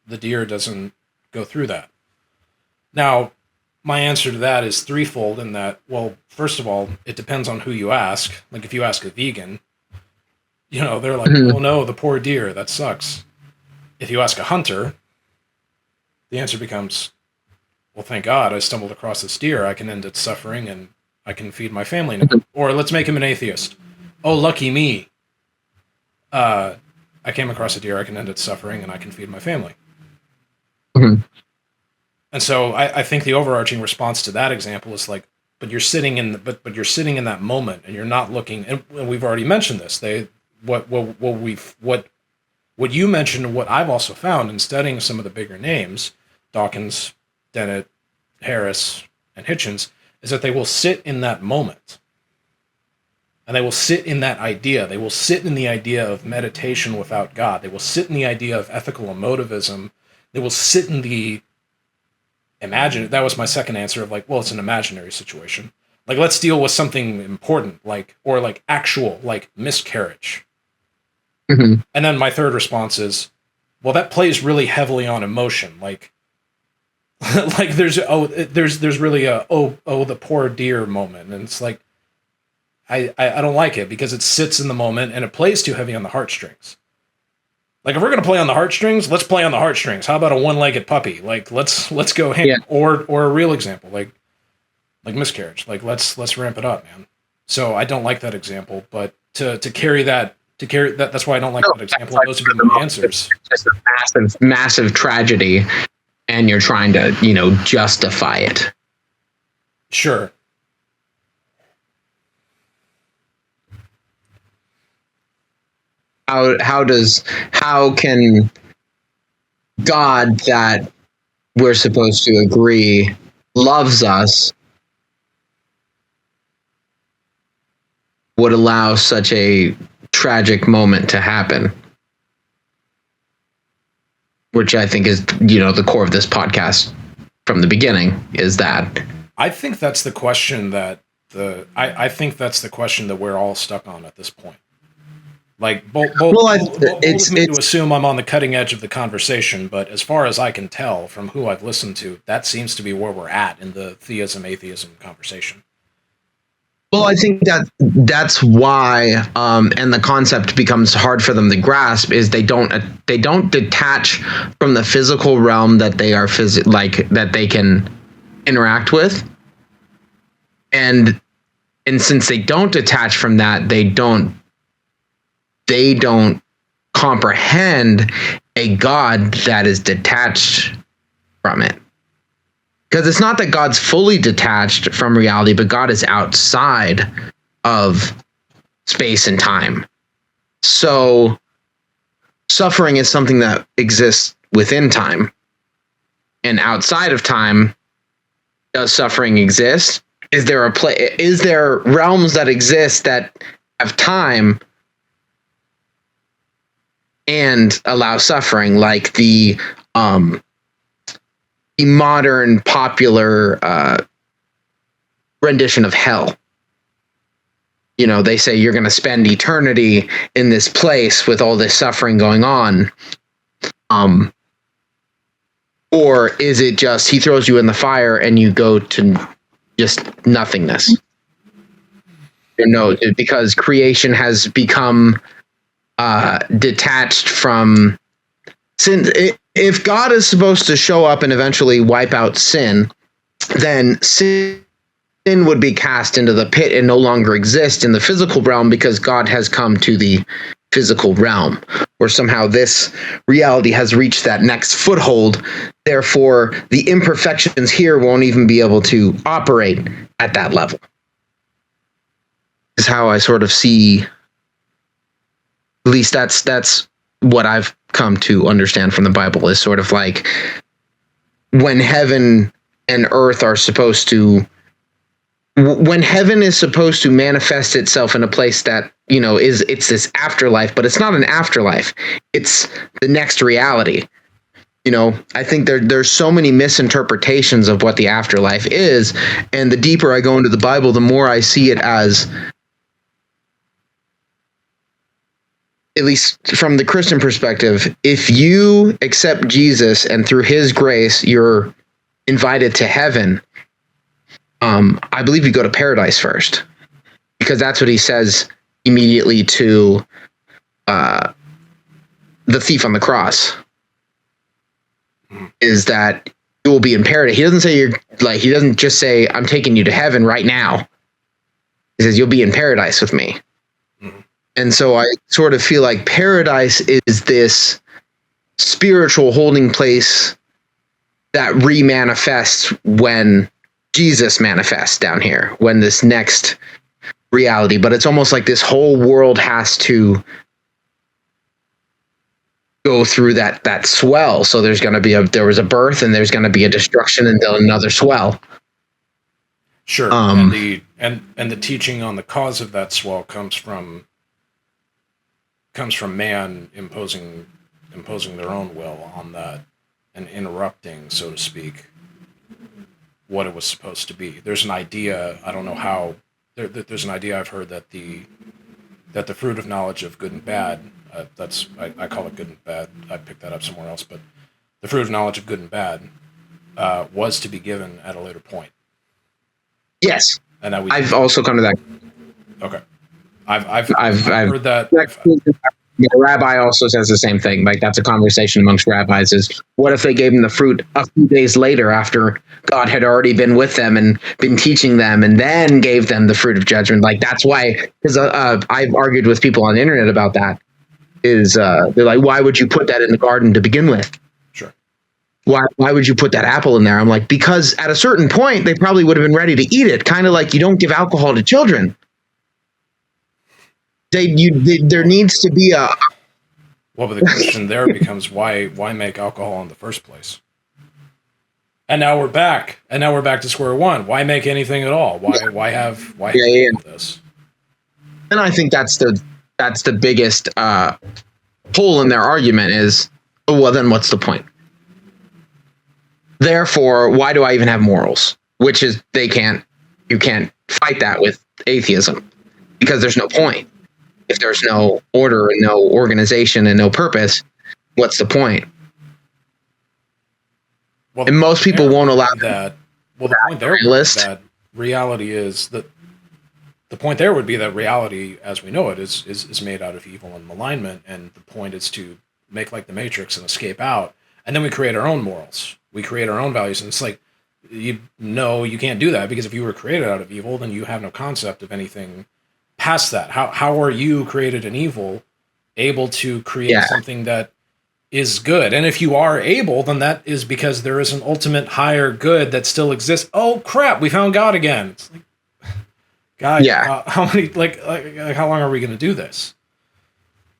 the deer doesn't go through that. Now, my answer to that is threefold in that, well, first of all, it depends on who you ask. Like, if you ask a vegan, they're like, oh no, the poor deer, that sucks. If you ask a hunter, the answer becomes, well, thank God I stumbled across this deer. I can end its suffering and I can feed my family now. Or let's make him an atheist. Oh, lucky me. I came across a deer, I can end its suffering and I can feed my family. Mm-hmm. And so I think the overarching response to that example is like, but you're sitting in that moment and you're not looking, and we've already mentioned this. What you mentioned and what I've also found in studying some of the bigger names, Dawkins, Dennett, Harris, and Hitchens, is that they will sit in that moment. And they will sit in that idea. They will sit in the idea of meditation without God. They will sit in the idea of ethical emotivism. They will sit in the imagine. That was my second answer of like, well, it's an imaginary situation. Like, let's deal with something important, or actual, miscarriage. Mm-hmm. And then my third response is, well, that plays really heavily on emotion. Like there's really a the poor deer moment, and it's like I don't like it because it sits in the moment and it plays too heavy on the heartstrings. Like, if we're gonna play on the heartstrings, let's play on the heartstrings. How about a one-legged puppy? Like, let's go ham. Yeah. Or a real example, like miscarriage. Like, let's ramp it up, man. So I don't like that example, but to carry that, that's why I don't like that example. Those would be my answers. It's just a massive tragedy, and you're trying to, justify it. Sure. How can God, that we're supposed to agree loves us, would allow such a tragic moment to happen? Which I think is, the core of this podcast from the beginning, is that. I think that's the question that I think that's the question that we're all stuck on at this point. Like, bold of me to assume I'm on the cutting edge of the conversation, but as far as I can tell from who I've listened to, that seems to be where we're at in the theism-atheism conversation. Well, I think that's why, and the concept becomes hard for them to grasp, is they don't detach from the physical realm that they are that they can interact with, and since they don't detach from that, they don't comprehend a God that is detached from it. Because it's not that God's fully detached from reality, but God is outside of space and time. So suffering is something that exists within time. And outside of time, does suffering exist? Is there realms that exist that have time and allow suffering, like the modern popular rendition of hell? They say you're going to spend eternity in this place with all this suffering going on, Um, or is it just he throws you in the fire and you go to just nothingness? No, because creation has become detached from sin. If God is supposed to show up and eventually wipe out sin, then sin would be cast into the pit and no longer exist in the physical realm because God has come to the physical realm, or somehow this reality has reached that next foothold. Therefore, the imperfections here won't even be able to operate at that level. Is how I sort of see. At least that's what I've come to understand from the Bible, is sort of like when heaven and earth are supposed to, when heaven is supposed to manifest itself in a place that, you know, it's this afterlife, but it's not an afterlife. It's the next reality. You know, I think there's so many misinterpretations of what the afterlife is. And the deeper I go into the Bible, the more I see it as, at least from the Christian perspective, if you accept Jesus and through his grace, you're invited to heaven, I believe you go to paradise first, because that's what he says immediately to the thief on the cross, is that you will be in paradise. He doesn't say he doesn't just say, I'm taking you to heaven right now. He says, you'll be in paradise with me. And so I sort of feel like paradise is this spiritual holding place that remanifests when Jesus manifests down here, when this next reality. But it's almost like this whole world has to go through that swell. So there's going to be there was a birth, and there's going to be a destruction, and then another swell. Sure. And the teaching on the cause of that swell comes from man imposing their own will on that and interrupting, so to speak, what it was supposed to be. There's an idea, I don't know how, there's an idea I've heard that the fruit of knowledge of good and bad, I call it good and bad, I picked that up somewhere else, but the fruit of knowledge of good and bad was to be given at a later point. Yes. And that I've also come to that. Okay. I've heard that. The rabbi also says the same thing. Like, that's a conversation amongst rabbis, is what if they gave them the fruit a few days later, after God had already been with them and been teaching them, and then gave them the fruit of judgment? Like, that's why, because I've argued with people on the internet about that, is they're like, why would you put that in the garden to begin with? Sure. Why would you put that apple in there? I'm like, because at a certain point, they probably would have been ready to eat it. Kind of like you don't give alcohol to children. There needs to be a. Well, but the question there becomes, why make alcohol in the first place? And now we're back. To square one. Why make anything at all? Why have this? And I think that's the biggest hole in their argument is, oh, well, then what's the point? Therefore, why do I even have morals? Which is, you can't fight that with atheism, because there's no point. If there's no order and no organization and no purpose, what's the point? Well, and most people won't allow that. Well, the point there is that reality is that the point there would be that reality, as we know it, is made out of evil and malignment, and the point is to make like the Matrix and escape out, and then we create our own morals, we create our own values, and it's like, you can't do that, because if you were created out of evil, then you have no concept of anything past that. How are you created in evil able to create something that is good? And if you are able, then that is because there is an ultimate higher good that still exists. Oh crap, we found God again. It's like, guys, how many like how long are we going to do this?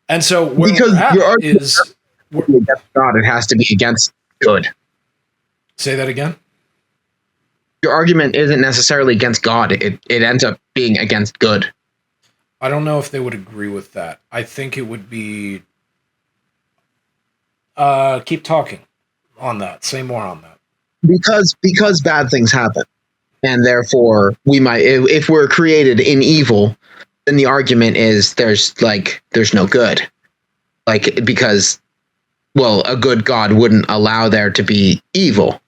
And so because against God, it has to be against good. Say that again. Your argument isn't necessarily against God. It ends up being against good. I don't know if they would agree with that. I think it would be. Keep talking on that. Say more on that. Because bad things happen, and therefore we might, if we're created in evil, then the argument is there's no good, like, because well, a good God wouldn't allow there to be evil.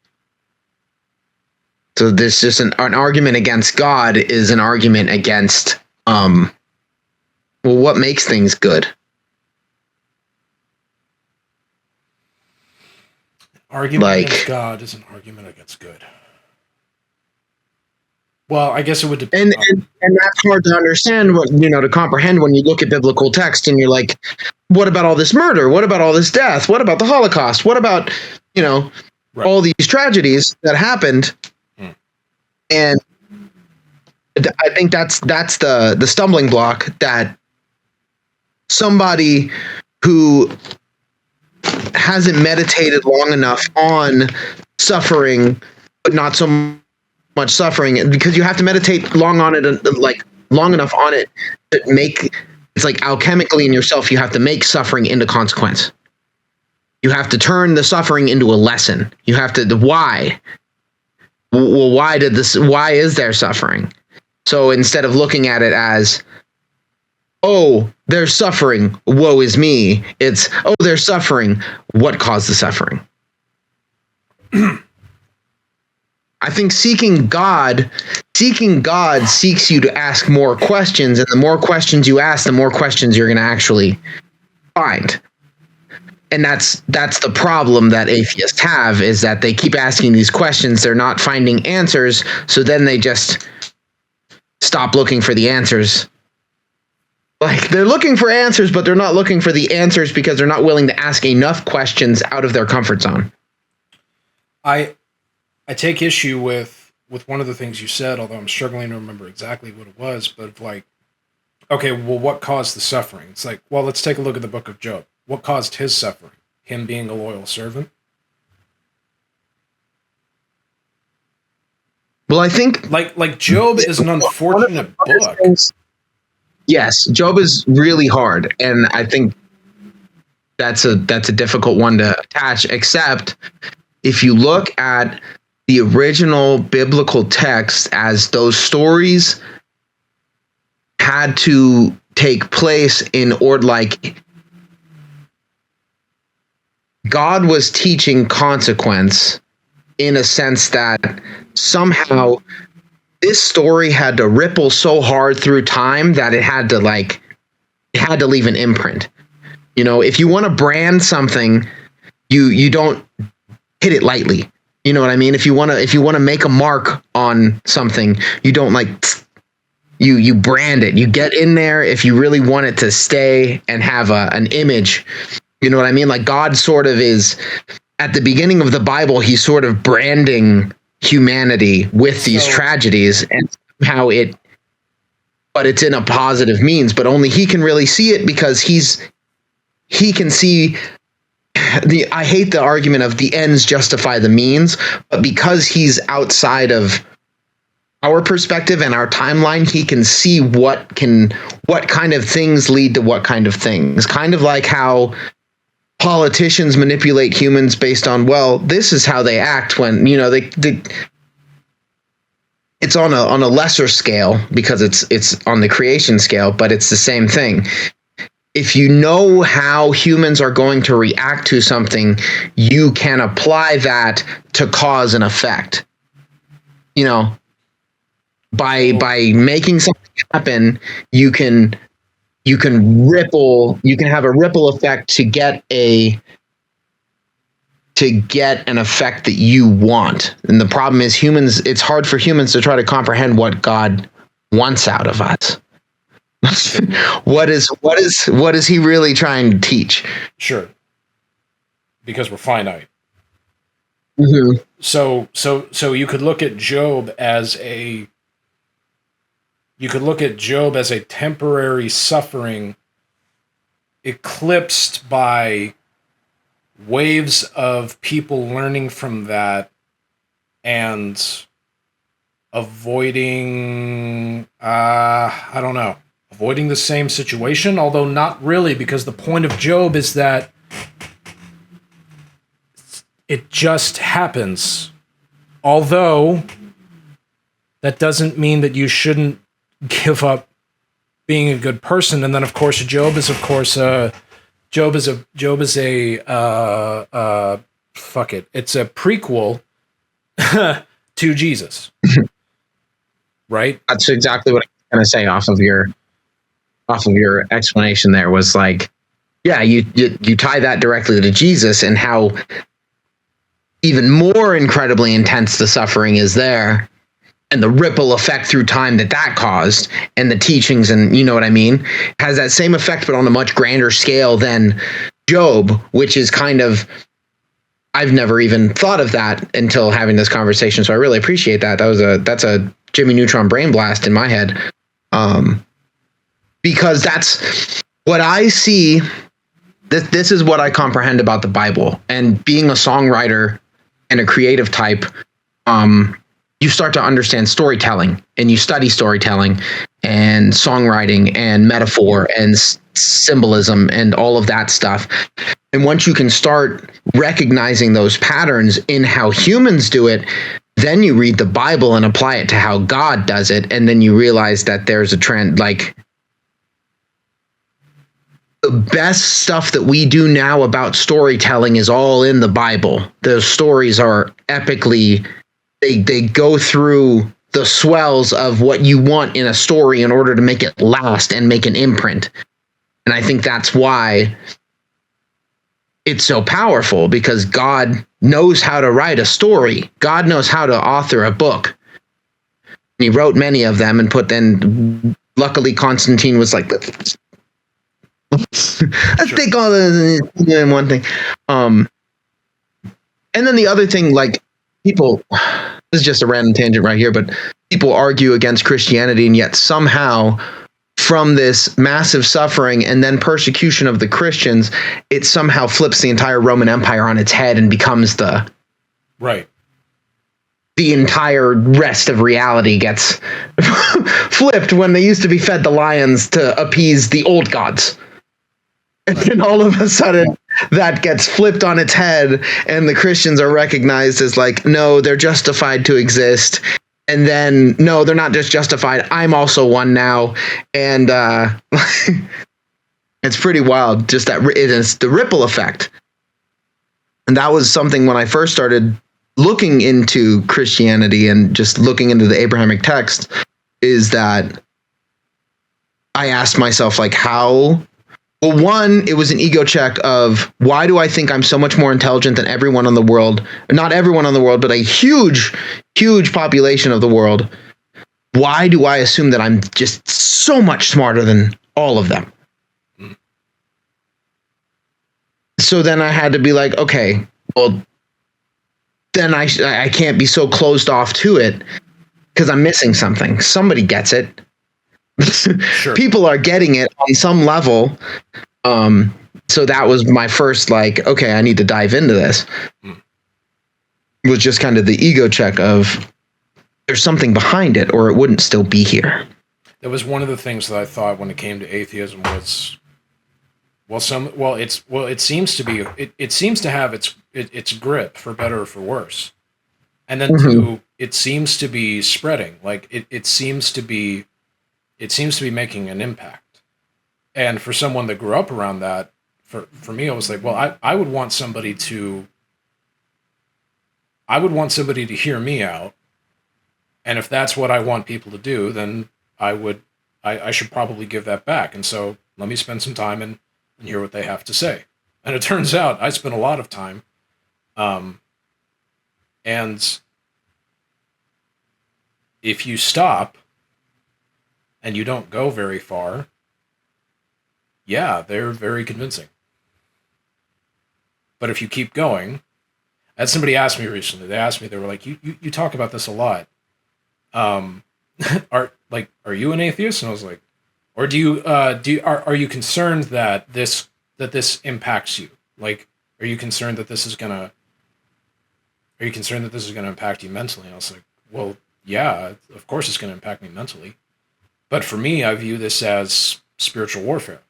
So this is an argument against God is an argument against well, what makes things good? Argument against God is an argument against good. Well, I guess it would depend. And that's hard to understand, to comprehend when you look at biblical text and you're like, what about all this murder? What about all this death? What about the Holocaust? What about, all these tragedies that happened? And I think that's the stumbling block that somebody who hasn't meditated long enough on suffering, but not so much suffering, because you have to meditate long on it, like long enough on it to it's like alchemically in yourself. You have to make suffering into consequence. You have to turn the suffering into a lesson. You have to, why? Well, why is there suffering? So instead of looking at it as, oh, there's suffering, woe is me, it's, oh, there's suffering, what caused the suffering? I think seeking God seeks you to ask more questions, and the more questions you ask, the more questions you're going to actually find. And that's the problem that atheists have, is that they keep asking these questions, they're not finding answers, so then they just stop looking for the answers. Like, they're looking for answers, but they're not looking for the answers because they're not willing to ask enough questions out of their comfort zone. I take issue with one of the things you said, although I'm struggling to remember exactly what it was, but like, okay, well, what caused the suffering? It's like, well, let's take a look at the book of Job. What caused his suffering? Him being a loyal servant? Well, I think like Job is an unfortunate book. Yes, Job is really hard, and I think that's a difficult one to attach, except if you look at the original biblical text, as those stories had to take place in order, like, God was teaching consequence in a sense that somehow this story had to ripple so hard through time that it had to leave an imprint. If you want to brand something, you don't hit it lightly. You know what I mean? If you want to make a mark on something, you don't you brand it. You get in there if you really want it to stay and have an image. You know what I mean? Like, God sort of is, at the beginning of the Bible, he's sort of branding humanity with these tragedies, and how but it's in a positive means, but only he can really see it, because he can see I hate the argument of the ends justify the means, but because he's outside of our perspective and our timeline, he can see what kind of things lead to what kind of things. Kind of like how politicians manipulate humans based on, well, this is how they act when, they it's on a lesser scale because it's on the creation scale, but it's the same thing. If you know how humans are going to react to something, you can apply that to cause and effect. By making something happen, you can have a ripple effect to get an effect that you want. And the problem is it's hard for humans to try to comprehend what God wants out of us. What is he really trying to teach? Sure. Because we're finite. Mm-hmm. So you could look at Job as a temporary suffering eclipsed by waves of people learning from that and avoiding avoiding the same situation, although not really, because the point of Job is that it just happens. Although that doesn't mean that you shouldn't give up being a good person. And then, of course, Job is, of course, Job is a fuck it. It's a prequel to Jesus, right? That's exactly what I was going to say off of your explanation there was like, yeah, you tie that directly to Jesus and how even more incredibly intense the suffering is there and the ripple effect through time that caused and the teachings and you know what I mean has that same effect but on a much grander scale than Job, which is kind of I've never even thought of that until having this conversation, so I really appreciate that. That's a Jimmy Neutron brain blast in my head, because that's what I see. This is what I comprehend about the Bible, and being a songwriter and a creative type, you start to understand storytelling, and you study storytelling and songwriting and metaphor and symbolism and all of that stuff. And once you can start recognizing those patterns in how humans do it, then you read the Bible and apply it to how God does it. And then you realize that there's a trend. Like the best stuff that we do now about storytelling is all in the Bible. Those stories are epically, they go through the swells of what you want in a story in order to make it last and make an imprint. And I think that's why it's so powerful, because God knows how to write a story. God knows how to author a book. And he wrote many of them and luckily Constantine was like, let's take all the in one thing. And then the other thing, like people, this is just a random tangent right here, but people argue against Christianity, and yet somehow from this massive suffering and then persecution of the Christians, it somehow flips the entire Roman Empire on its head and becomes the entire rest of reality gets flipped when they used to be fed the lions to appease the old gods. And then all of a sudden that gets flipped on its head and the Christians are recognized as like, no, they're justified to exist. And then, no, they're not just justified. I'm also one now. And it's pretty wild. Just that it is the ripple effect. And that was something when I first started looking into Christianity and just looking into the Abrahamic text, is that I asked myself, like, how? Well, one, it was an ego check of why do I think I'm so much more intelligent than everyone in the world? Not everyone in the world, but a huge, huge population of the world. Why do I assume that I'm just so much smarter than all of them? So then I had to be like, okay, well, then I can't be so closed off to it because I'm missing something. Somebody gets it. Sure. People are getting it on some level. So that was my first, like, okay, I need to dive into this. It was just kind of the ego check of there's something behind it or it wouldn't still be here. That was one of the things that I thought when it came to atheism was, it seems to be, it seems to have its grip, for better or for worse. And then two, it seems to be spreading. Like it seems to be making an impact. And for someone that grew up around that, for me, I was like, well, I would want somebody to hear me out. And if that's what I want people to do, then I should probably give that back. And so let me spend some time and hear what they have to say. And it turns out I spent a lot of time. And if you stop and you don't go very far, yeah, they're very convincing. But if you keep going, as somebody asked me recently, they were like, you talk about this a lot. Are you an atheist? And I was like, or are you concerned that this impacts you? Like, are you concerned that this is gonna impact you mentally? And I was like, well, yeah, of course it's gonna impact me mentally. But for me, I view this as spiritual warfare.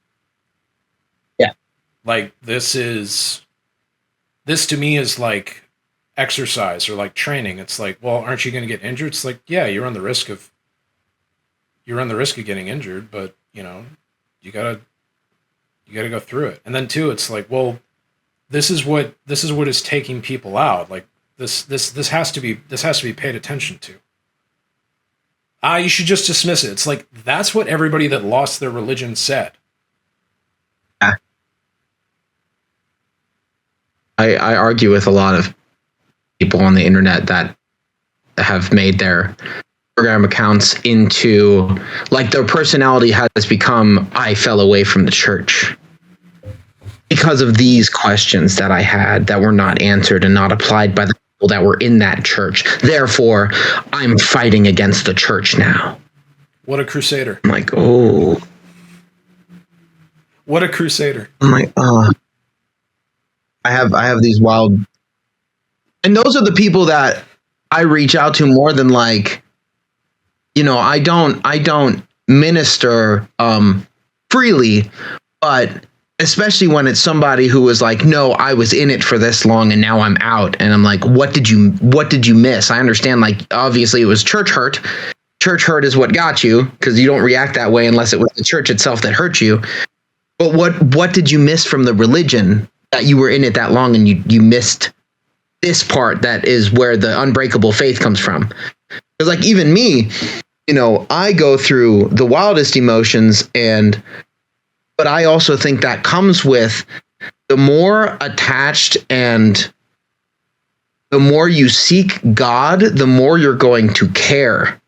Yeah. Like this to me is like exercise or like training. It's like, well, aren't you going to get injured? It's like, yeah, you run the risk of getting injured, but you gotta You got to go through it. And then too, it's like, well, this is what is taking people out. Like this has to be paid attention to. You should just dismiss it. It's like, that's what everybody that lost their religion said. I argue with a lot of people on the internet that have made their program accounts into, like, their personality has become, I fell away from the church because of these questions that I had that were not answered and not applied by the people that were in that church. Therefore, I'm fighting against the church now. What a crusader. I'm like, oh. What a crusader. I'm like, I have these wild, and those are the people that I reach out to more than, like, you know, I don't minister freely, but especially when it's somebody who was like, no, I was in it for this long and now I'm out. And I'm like, what did you miss? I understand, like, obviously it was church hurt. Church hurt is what got you, because you don't react that way unless it was the church itself that hurt you. But what did you miss from the religion that you were in it that long and you missed this part that is where the unbreakable faith comes from? Because, like, even me, you know, I go through the wildest emotions, but I also think that comes with the more attached and the more you seek God, the more you're going to care.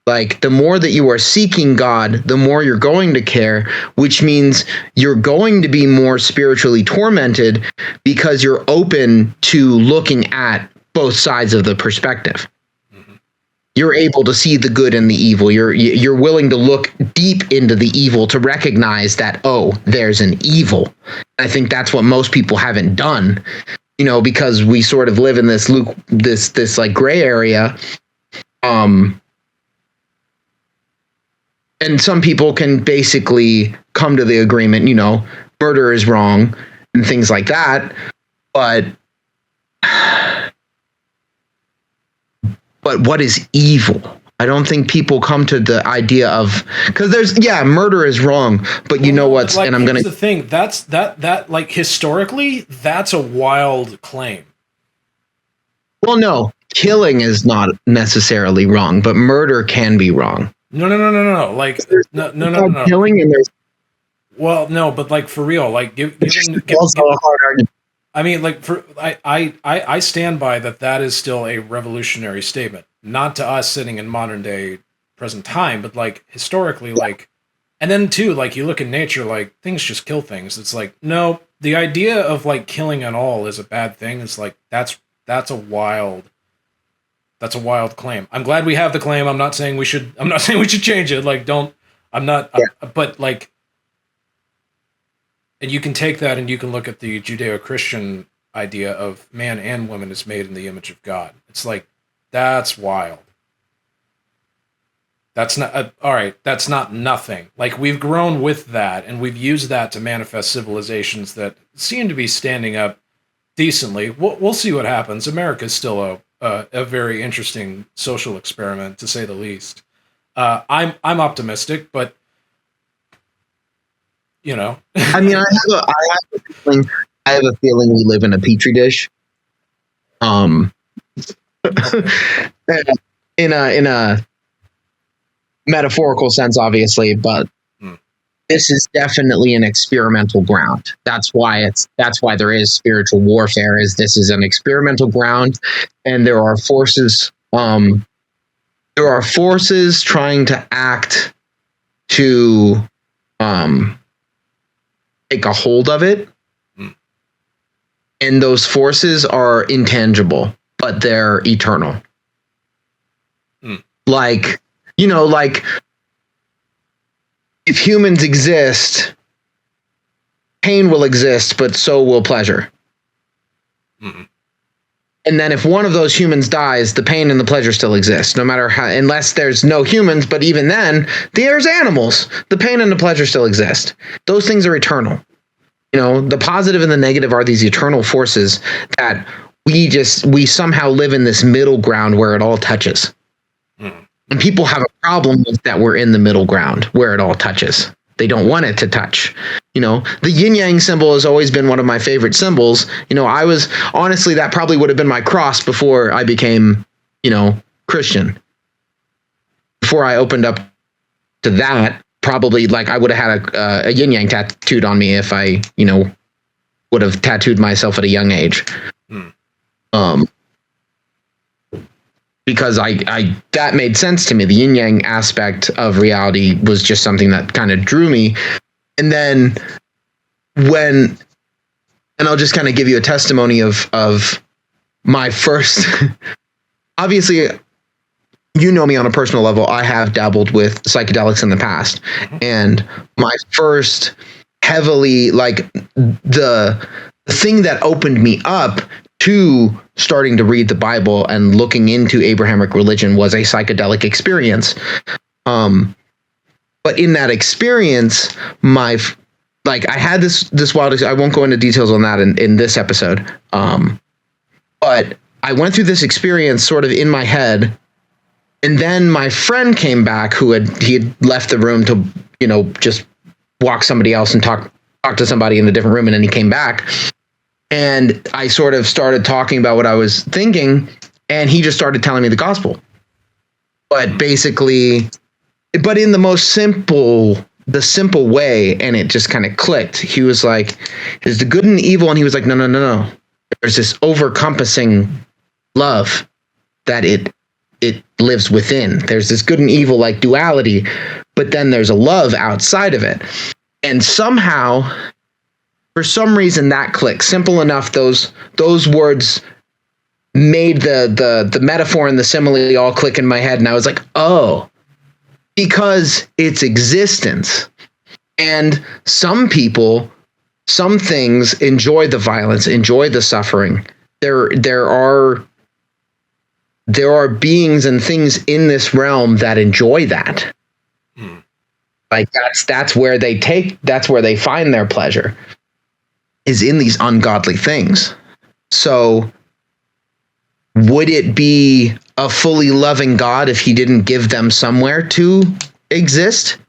Like, the more that you are seeking God, the more you're going to care, which means you're going to be more spiritually tormented because you're open to looking at both sides of the perspective. Mm-hmm. You're able to see the good and the evil. You're willing to look deep into the evil to recognize that, oh, there's an evil. I think that's what most people haven't done, you know, because we sort of live in this like gray area. And some people can basically come to the agreement, you know, murder is wrong and things like that. But what is evil? I don't think people come to the idea of, because murder is wrong, but you know what's, like, and I'm going to. The thing that like, historically, that's a wild claim. Well, no, killing is not necessarily wrong, but murder can be wrong. No. Like, no. Killing and there's. Well, no, but, like, for real, like, also a hard argument. I mean, like, I stand by that is still a revolutionary statement. Not to us sitting in modern day present time, but, like, historically, like, and then too, like, you look at nature, like, things just kill things. It's like, no, the idea of, like, killing at all is a bad thing. It's like, that's a wild claim. I'm glad we have the claim. I'm not saying we should change it. Like, but, like, and you can take that and you can look at the Judeo-Christian idea of man and woman is made in the image of God. It's like, that's wild. That's not, all right, that's not nothing. Like, we've grown with that and we've used that to manifest civilizations that seem to be standing up decently. We'll see what happens. America's still a very interesting social experiment, to say the least. I'm optimistic, but, you know. I mean, I have a feeling we live in a petri dish. In a metaphorical sense, obviously, but this is definitely an experimental ground. That's why there is spiritual warfare. This is an experimental ground, and there are forces. There are forces trying to act to take a hold of it, and those forces are intangible, but they're eternal. Like, you know, like, if humans exist, pain will exist, but so will pleasure. Mm-hmm. And then if one of those humans dies, the pain and the pleasure still exist, no matter how, unless there's no humans, but even then, there's animals. The pain and the pleasure still exist. Those things are eternal. You know, the positive and the negative are these eternal forces that we somehow live in this middle ground where it all touches. And people have a problem with that we're in the middle ground where it all touches. they don't want it to touch. The yin yang symbol has always been one of my favorite symbols. I was honestly, that probably would have been my cross before I became, Christian. Before I opened up to that, probably like I would have had a yin yang tattooed on me if I, would have tattooed myself at a young age. Because I that made sense to me. The yin yang aspect of reality was just something that kind of drew me. And then and I'll just kind of give you a testimony of my first, obviously, me on a personal level, I have dabbled with psychedelics in the past. And my first heavily, like, the thing that opened me up to starting to read the Bible and looking into Abrahamic religion was a psychedelic experience. But in that experience, I had this wild, I won't go into details on that in this episode. But I went through this experience sort of in my head. And then my friend came back he had left the room to, just walk somebody else and talk to somebody in a different room. And then he came back and I sort of started talking about what I was thinking. And he just started telling me the gospel. But in the most simple way, and it just kind of clicked. He was like, there's the good and the evil, and he was like, no. There's this overcompassing love that it lives within. There's this good and evil like duality, but then there's a love outside of it. And somehow, for some reason, that clicked. Simple enough, those words made the metaphor and the simile all click in my head, and I was like, oh, because it's existence. And some people, some things enjoy the violence, enjoy the suffering. There are beings and things in this realm that enjoy that. Like that's where they find their pleasure, is in these ungodly things. So would it be a fully loving God if he didn't give them somewhere to exist?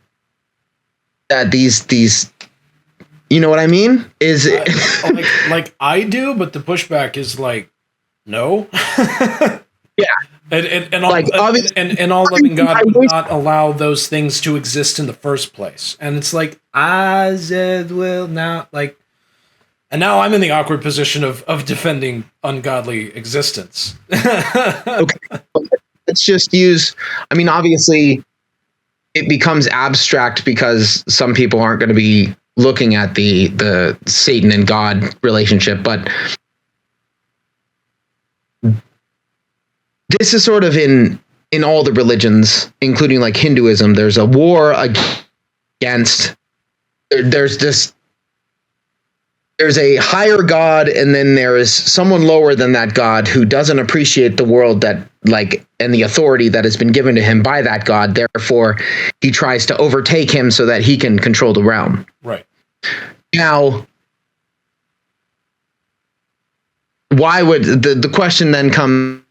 That these you know what I mean? Is it like I do, but the pushback is like, no. Yeah. And all loving God would not allow those things to exist in the first place. And it's like, I said, well, now, like, and now I'm in the awkward position of defending ungodly existence. Okay. Let's just use, obviously it becomes abstract because some people aren't going to be looking at the Satan and God relationship, but this is sort of in all the religions, including like Hinduism. There's a war against, there's a higher God, and then there is someone lower than that God who doesn't appreciate the world and the authority that has been given to him by that God. Therefore, he tries to overtake him so that he can control the realm. Right. Now, why would the question then comes,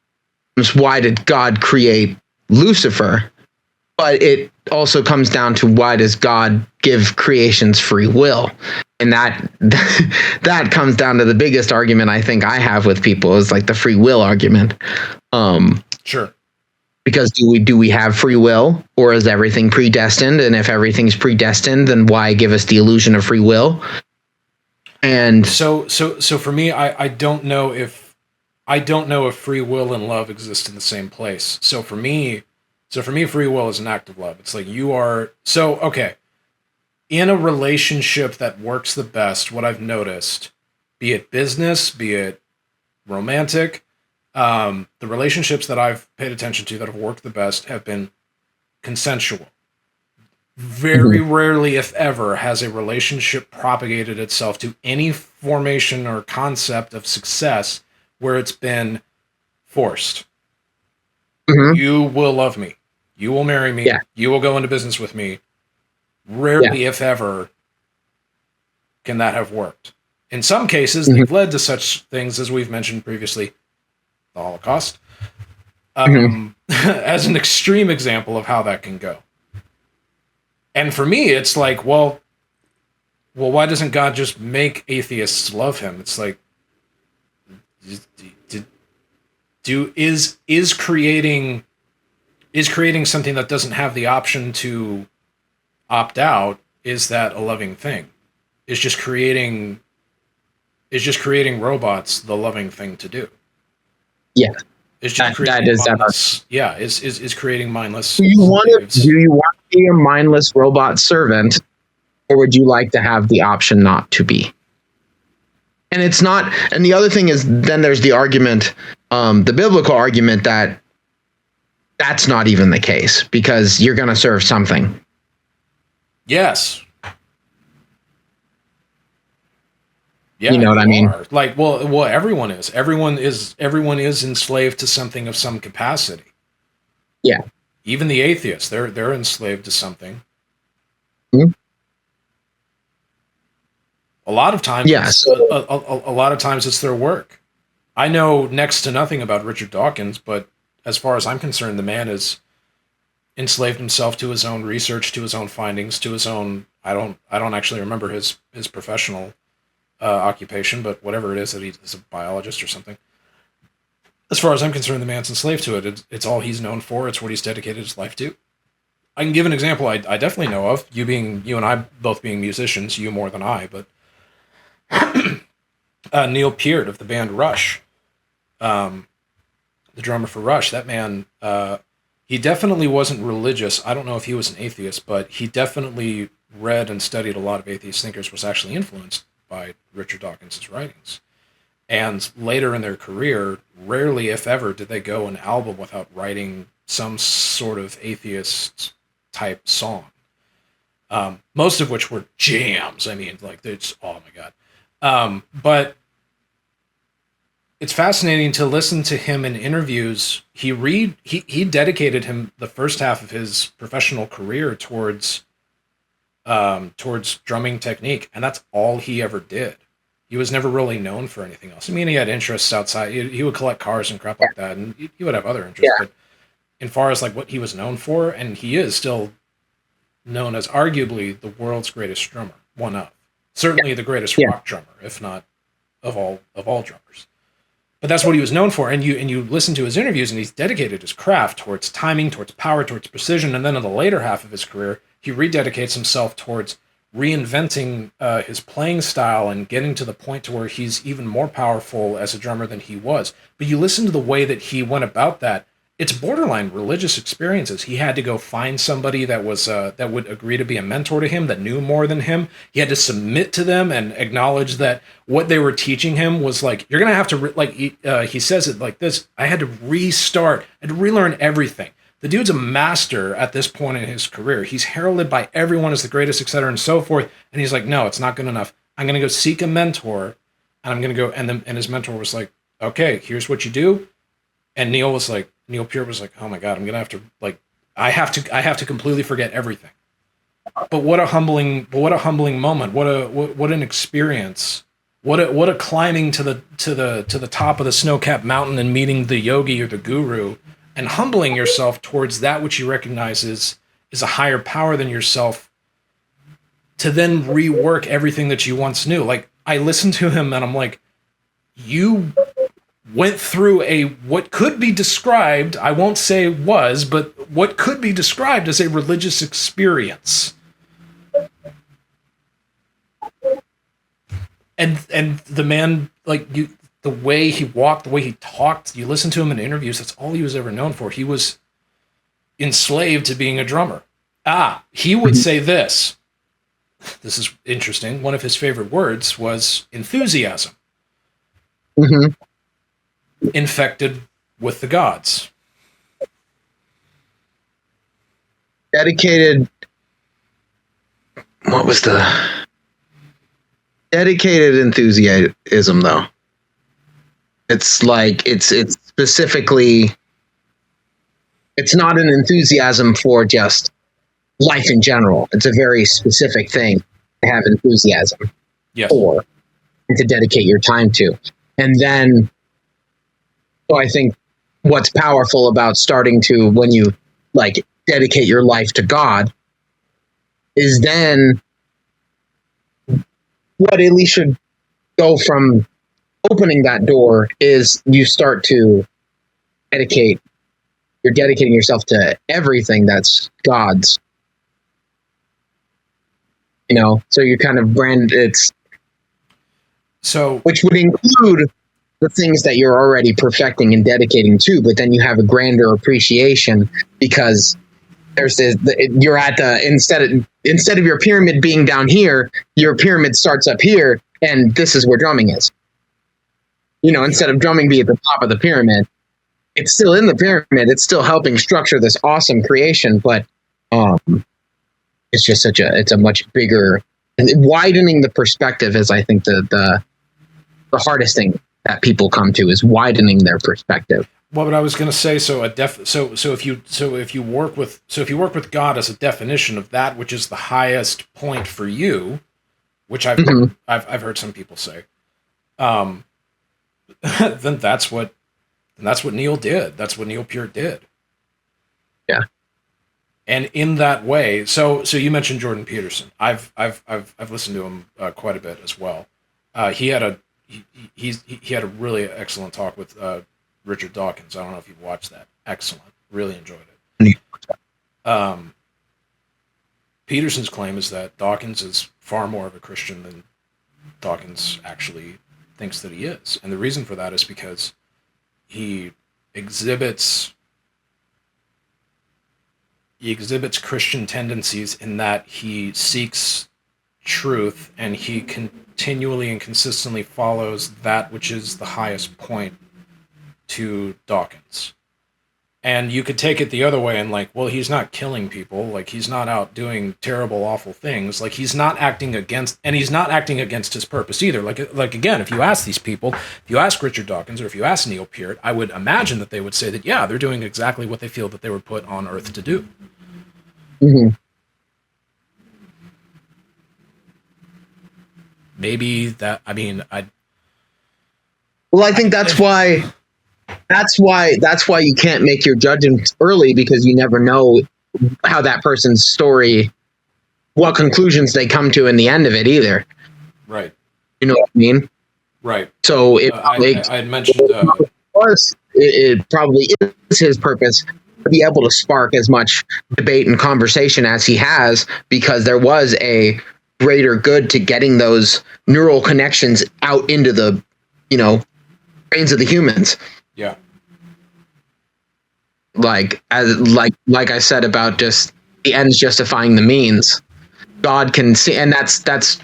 why did God create Lucifer? But it also comes down to, why does God give creations free will? And that comes down to the biggest argument I think I have with people, is like the free will argument. Sure. Because do we have free will, or is everything predestined? And if everything's predestined, then why give us the illusion of free will? And so for me, I don't know if free will and love exist in the same place. So for me, free will is an act of love. It's like okay. In a relationship that works the best, what I've noticed, be it business, be it romantic, the relationships that I've paid attention to that have worked the best have been consensual. Very rarely, if ever, has a relationship propagated itself to any formation or concept of success where it's been forced. You will love me. You will marry me. Yeah. You will go into business with me. Rarely, if ever, can that have worked. In some cases, they've led to such things as we've mentioned previously, the Holocaust, as an extreme example of how that can go. And for me, it's like, well, why doesn't God just make atheists love him? It's like, is creating something that doesn't have the option to opt out, is that a loving thing? Is just creating robots the loving thing to do? Yeah. It's just That is mindless, yeah, is creating mindless do you want to be a mindless robot servant, or would you like to have the option not to be? And it's not, and the other thing is, then there's the argument, the biblical argument, that that's not even the case, because you're going to serve something. Yes. Yeah, you know what I mean? Like, well, everyone is. Everyone is enslaved to something of some capacity. Yeah. Even the atheists, they're enslaved to something. Mm-hmm. A lot of times, yes. A lot of times it's their work. I know next to nothing about Richard Dawkins, but as far as I'm concerned, the man has enslaved himself to his own research, to his own findings, to his own. I don't actually remember his professional occupation, but whatever it is, that he's a biologist or something. As far as I'm concerned, the man's enslaved to it. It's all he's known for. It's what he's dedicated his life to. I can give an example I definitely know of. You and I both being musicians, you more than I, but Neil Peart of the band Rush, the drummer for Rush, that man, he definitely wasn't religious. I don't know if he was an atheist, but he definitely read and studied a lot of atheist thinkers, was actually influenced by Richard Dawkins' writings. And later in their career, rarely, if ever, did they go an album without writing some sort of atheist type song. Most of which were jams. I mean, like, it's, oh my God. But it's fascinating to listen to him in interviews. He dedicated the first half of his professional career towards drumming technique, and that's all he ever did. He was never really known for anything else. I mean, he had interests outside. He would collect cars and crap like that, and he would have other interests. Yeah. But in far as like what he was known for, and he is still known as arguably the world's greatest drummer, one of, certainly the greatest rock drummer, if not of all drummers. But that's what he was known for. And you listen to his interviews, and he's dedicated his craft towards timing, towards power, towards precision. And then in the later half of his career, he rededicates himself towards reinventing his playing style and getting to the point to where he's even more powerful as a drummer than he was. But you listen to the way that he went about that, it's borderline religious experiences. He had to go find somebody that was that would agree to be a mentor to him, that knew more than him. He had to submit to them and acknowledge that what they were teaching him was like, you're going to have to, he says it like this, I had to restart, I had to relearn everything. The dude's a master at this point in his career. He's heralded by everyone as the greatest, et cetera, and so forth. And he's like, no, it's not good enough. I'm going to go seek a mentor, and I'm going to go, and his mentor was like, okay, here's what you do. And Neil Peart was like, oh my God, I'm going to have to, like, I have to completely forget everything. But what a humbling moment. What an experience. What a climbing to the top of the snow-capped mountain and meeting the yogi or the guru and humbling yourself towards that which you recognize is a higher power than yourself, to then rework everything that you once knew. Like, I listened to him and I'm like, you went through what could be described, I won't say was, but what could be described as a religious experience. And the man, like, the way he walked, the way he talked, you listen to him in interviews, that's all he was ever known for. He was enslaved to being a drummer. He would say this. This is interesting. One of his favorite words was enthusiasm. Mm-hmm. Infected with the gods. Dedicated. What was the dedicated enthusiasm, though? It's like it's specifically. It's not an enthusiasm for just life in general. It's a very specific thing to have enthusiasm for and to dedicate your time to, and then. So I think what's powerful about starting to, when you like dedicate your life to God, is then what at least should go from opening that door is you start to you're dedicating yourself to everything that's God's. So you kind of which would include the things that you're already perfecting and dedicating to, but then you have a grander appreciation because you're at instead of your pyramid being down here, your pyramid starts up here, and this is where drumming is. Instead of drumming be at the top of the pyramid, it's still in the pyramid. It's still helping structure this awesome creation, but it's just it's a much bigger, widening the perspective is, I think, the hardest thing that people come to is widening their perspective. Well, but I was going to say, so if you work with God as a definition of that which is the highest point for you, which I've heard some people say, then that's what Neil did. That's what Neil Peart did. Yeah. And in that way, so you mentioned Jordan Peterson. I've listened to him quite a bit as well. He had a really excellent talk with Richard Dawkins. I don't know if you've watched that. Excellent. Really enjoyed it. Peterson's claim is that Dawkins is far more of a Christian than Dawkins actually thinks that he is. And the reason for that is because he exhibits Christian tendencies in that he seeks truth and he continually and consistently follows that which is the highest point to Dawkins. And you could take it the other way and he's not killing people, he's not out doing terrible, awful things, he's not acting against his purpose either. Again, if you ask these people, if you ask Richard Dawkins or if you ask Neil Peart, I would imagine that they would say that, yeah, they're doing exactly what they feel that they were put on earth to do. Mm-hmm. Maybe that, I think that's why you can't make your judgments early, because you never know how that person's story, what conclusions they come to in the end of it either. Right. You know what I mean? Right. So I had mentioned it probably is his purpose to be able to spark as much debate and conversation as he has, because there was a greater good to getting those neural connections out into the, brains of the humans. Yeah. Like I said about just the ends justifying the means. God can see, and that's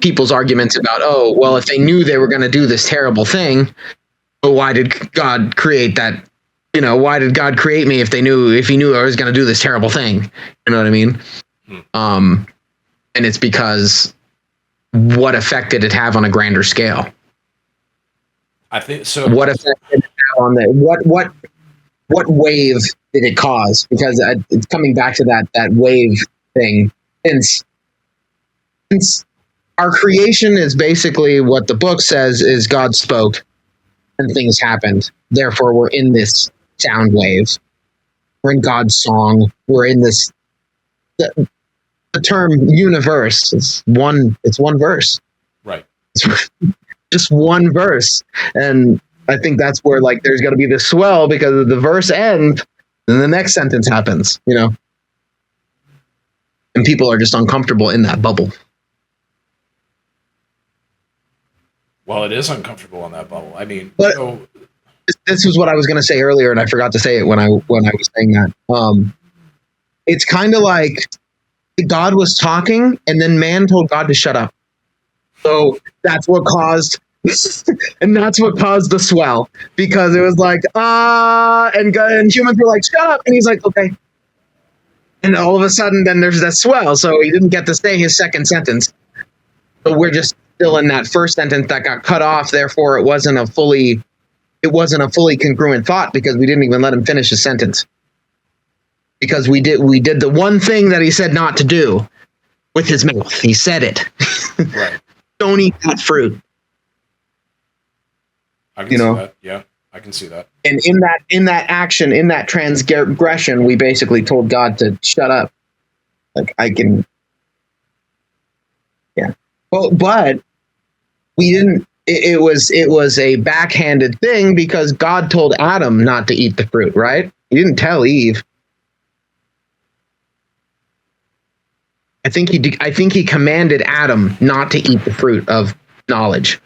people's arguments about, oh, well, if they knew they were going to do this terrible thing, well, why did God create that? Why did God create me if he knew I was going to do this terrible thing? You know what I mean? And it's because what effect did it have on a grander scale? I think so. What effect did it have on what wave did it cause? Because it's coming back to that wave thing. Since our creation is basically what the book says is God spoke and things happened. Therefore, we're in this sound wave. We're in God's song. We're in this. The term universe is one verse. Right. It's just one verse. And I think that's where there's got to be this swell, because the verse ends and the next sentence happens, and people are just uncomfortable in that bubble. Well, it is uncomfortable in that bubble. This was what I was going to say earlier, and I forgot to say it when I was saying that. It's kind of like God was talking, and then man told God to shut up. So that's what caused, and that's what caused the swell, because it was and humans were like, shut up, and he's like, okay. And all of a sudden, then there's that swell. So he didn't get to say his second sentence. So we're just still in that first sentence that got cut off. Therefore, it wasn't a fully congruent thought, because we didn't even let him finish his sentence. Because we did the one thing that he said not to do with his mouth. He said it. Right. Don't eat that fruit. I can see that. Yeah, I can see that. And in that action, in that transgression, we basically told God to shut up. Yeah. Well, but we didn't. It was a backhanded thing because God told Adam not to eat the fruit, right? He didn't tell Eve. I think he commanded Adam not to eat the fruit of knowledge.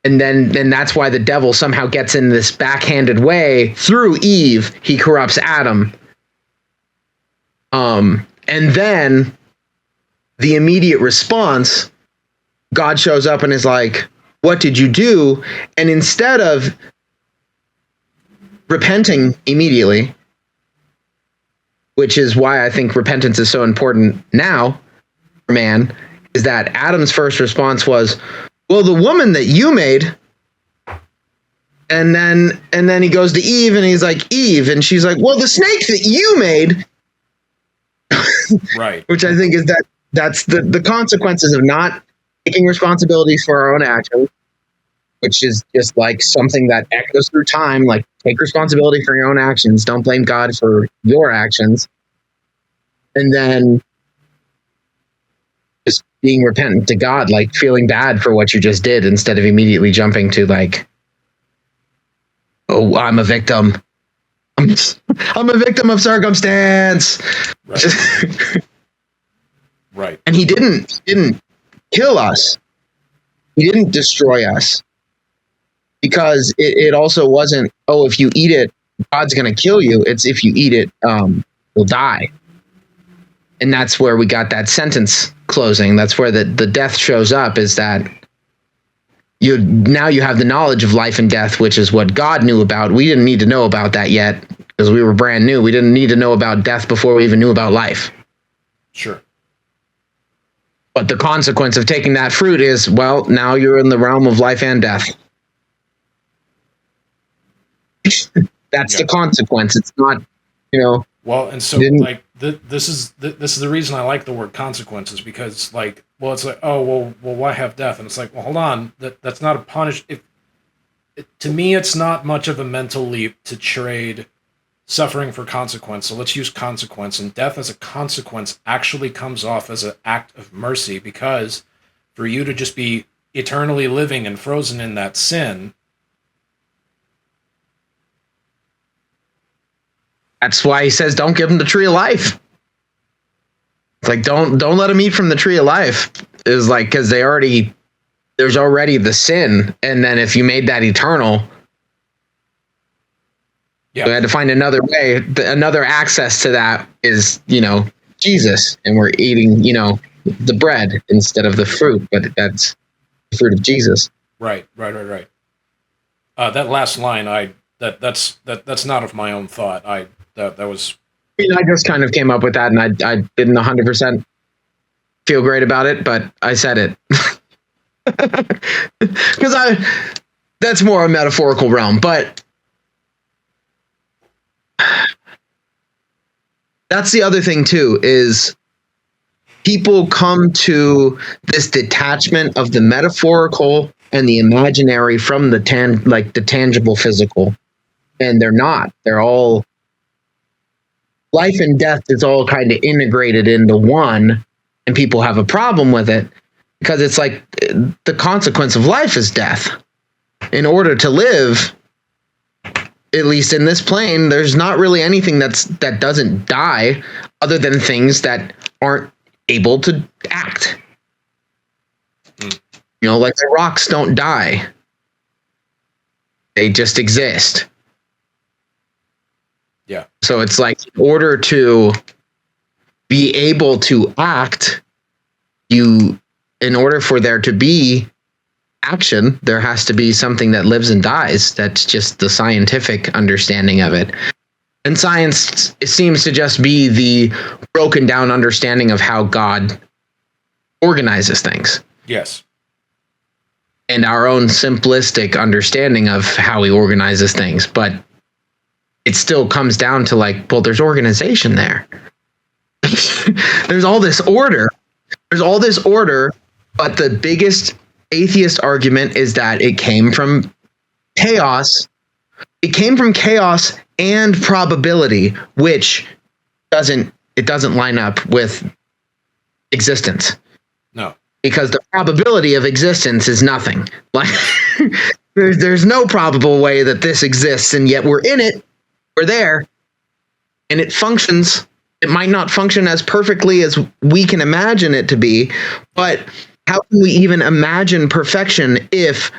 And then that's why the devil somehow gets in this backhanded way through Eve. He corrupts Adam. And then the immediate response, God shows up and is like, "What did you do?" And instead of repenting immediately, which is why I think repentance is so important now for man, is that Adam's first response was, "Well, the woman that you made." And then he goes to Eve and he's like, "Eve," and she's like, "Well, the snake that you made." Right. Which I think is that's the consequences of not taking responsibility for our own actions, which is just like something that echoes through time. Like, take responsibility for your own actions. Don't blame God for your actions. And then just being repentant to God, like feeling bad for what you just did instead of immediately jumping to like, "Oh, I'm a victim. I'm a victim of circumstance." Right. Right. And he didn't kill us. He didn't destroy us. Because it also wasn't, "Oh, if you eat it, God's going to kill you." It's, if you eat it, you'll die. And that's where we got that sentence closing. That's where the death shows up, is that now you have the knowledge of life and death, which is what God knew about. We didn't need to know about that yet because we were brand new. We didn't need to know about death before we even knew about life. Sure. But the consequence of taking that fruit is, well, now you're in the realm of life and death. That's the consequence. It's not, Well, and so like this is the reason I like the word consequences, because like, well, it's like, oh, well, why have death? And it's like, well, hold on, that's not a punish. To me, it's not much of a mental leap to trade suffering for consequence. So let's use consequence, and death as a consequence actually comes off as an act of mercy, because for you to just be eternally living and frozen in that sin. That's why he says, don't give them the tree of life. It's like, don't let them eat from the tree of life. Is like, because there's already the sin, and then if you made that eternal, we had to find another way. Another access to that is, Jesus, and we're eating, the bread instead of the fruit, but that's the fruit of Jesus. Right. That last line, that's not of my own thought. That was. I just kind of came up with that, and I didn't 100% feel great about it, but I said it because that's more a metaphorical realm. But that's the other thing too, is people come to this detachment of the metaphorical and the imaginary from the tangible physical, and they're not. They're all. Life and death is all kind of integrated into one, and people have a problem with it because it's like the consequence of life is death. In order to live, at least in this plane, there's not really anything that doesn't die, other than things that aren't able to act. Like the rocks don't die. They just exist. Yeah. So it's like, in order to be able to act, in order for there to be action, there has to be something that lives and dies. That's just the scientific understanding of it. And science seems to just be the broken down understanding of how God organizes things. Yes. And our own simplistic understanding of how he organizes things. But it still comes down to like, well, there's organization there. There's all this order. But the biggest atheist argument is that it came from chaos. It came from chaos and probability, which doesn't line up with existence. No. because the probability of existence is nothing. Like there's no probable way that this exists, and yet we're in it, we're there, and it functions. It might not function as perfectly as we can imagine it to be, but how can we even imagine perfection if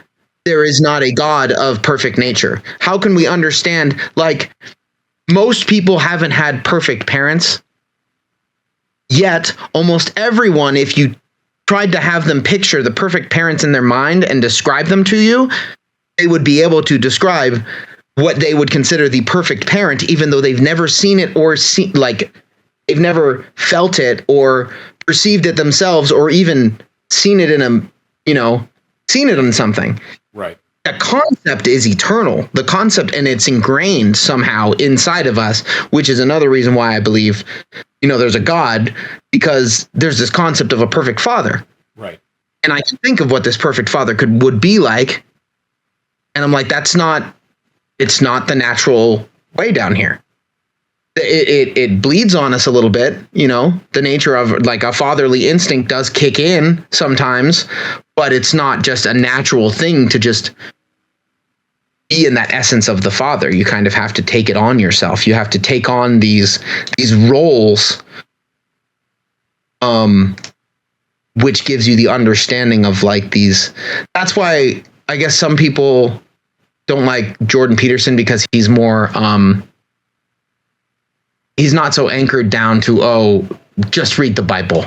there is not a God of perfect nature? How can we understand, like, most people haven't had perfect parents, yet almost everyone, if you tried to have them picture the perfect parents in their mind and describe them to you, they would be able to describe what they would consider the perfect parent, even though they've never seen it or they've never felt it or perceived it themselves, or even seen it seen it on something. Right. The concept is eternal. The concept, and it's ingrained somehow inside of us, which is another reason why I believe, there's a God, because there's this concept of a perfect father. Right. And I can think of what this perfect father would be like. And I'm like, it's not the natural way down here. It bleeds on us a little bit, the nature of, like, a fatherly instinct does kick in sometimes, but it's not just a natural thing to just be in that essence of the father. You kind of have to take it on yourself. You have to take on these roles, which gives you the understanding of, like, these. That's why I guess some people don't like Jordan Peterson, because he's more he's not so anchored down to, just read the Bible.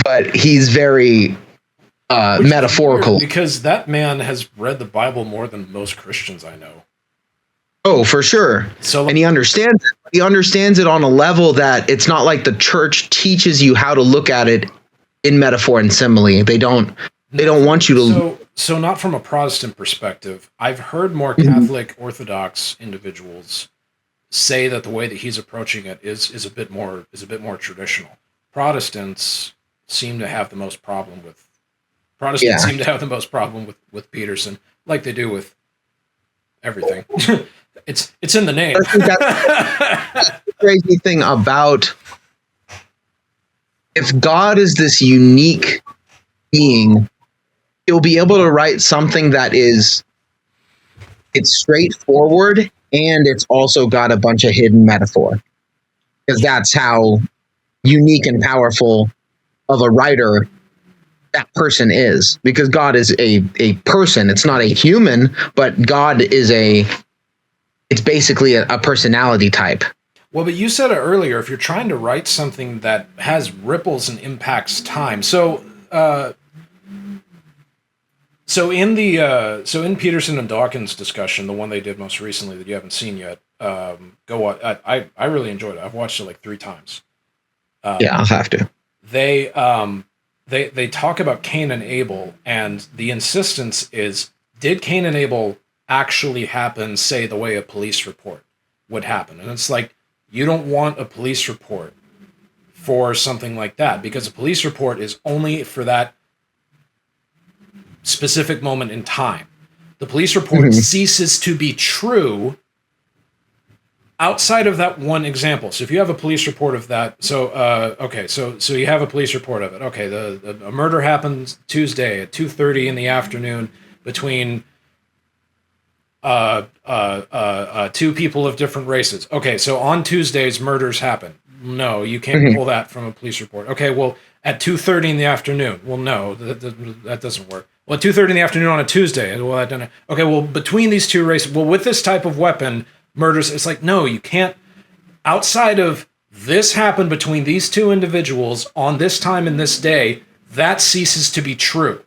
But he's very metaphorical. Because that man has read the Bible more than most Christians I know. Oh, for sure. So, and he understands it. He understands it on a level that it's not like the church teaches you how to look at it in metaphor and simile. They don't want you to. So not from a Protestant perspective. I've heard more Catholic Orthodox individuals say that the way that he's approaching it is a bit more traditional. Protestants seem to have the most problem with with Peterson, like they do with everything. It's in the name. I think that's the crazy thing about, if God is this unique being, he'll be able to write something that it's straightforward, and it's also got a bunch of hidden metaphor, because that's how unique and powerful of a writer that person is. Because God is a person. It's not a human, but God is it's basically a personality type. Well, but you said it earlier, if you're trying to write something that has ripples and impacts time. So in Peterson and Dawkins discussion, the one they did most recently that you haven't seen yet, go on. I really enjoyed it. I've watched it like 3 times. Yeah, I'll have to. They talk about Cain and Abel, and the insistence is, did Cain and Abel actually happen, say, the way a police report would happen? And it's like, you don't want a police report for something like that, because a police report is only for that specific moment in time. The police report ceases to be true outside of that one example. So if you have a police report of that, so you have a police report of it. Okay, a murder happens Tuesday at 2:30 in the afternoon between two people of different races. Okay, so on Tuesdays murders happen. No, you can't pull that from a police report. Okay, well, at 2:30 in the afternoon. Well, no, that doesn't work. Well, at 2:30 in the afternoon on a Tuesday. Well, that doesn't. Okay, well, between these two races, well, with this type of weapon, murders. It's like, no, you can't. Outside of this happened between these two individuals on this time and this day, that ceases to be true.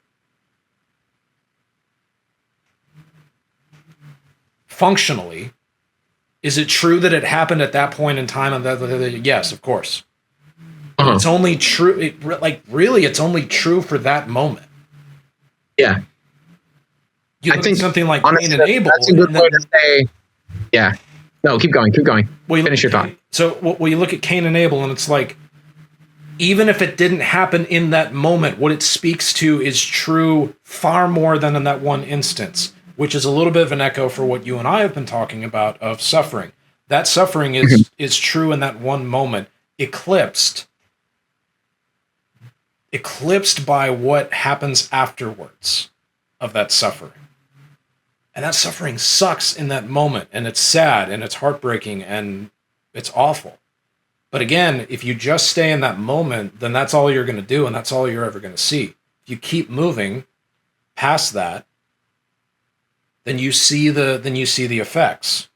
Functionally, is it true that it happened at that point in time? And yes, of course. It's only true. It's only true for that moment. Yeah. I think something like honestly, Cain and Abel. That's a good way to say. Yeah. No, keep going. Well, finish your thought. So, you look at Cain and Abel, and it's like, even if it didn't happen in that moment, what it speaks to is true far more than in that one instance, which is a little bit of an echo for what you and I have been talking about of suffering. That suffering is true in that one moment, eclipsed eclipsed by what happens afterwards of that suffering. And that suffering sucks in that moment, and it's sad, and it's heartbreaking, and it's awful. But again, if you just stay in that moment, then that's all you're going to do, and that's all you're ever going to see. If you keep moving past that, then you see the effects.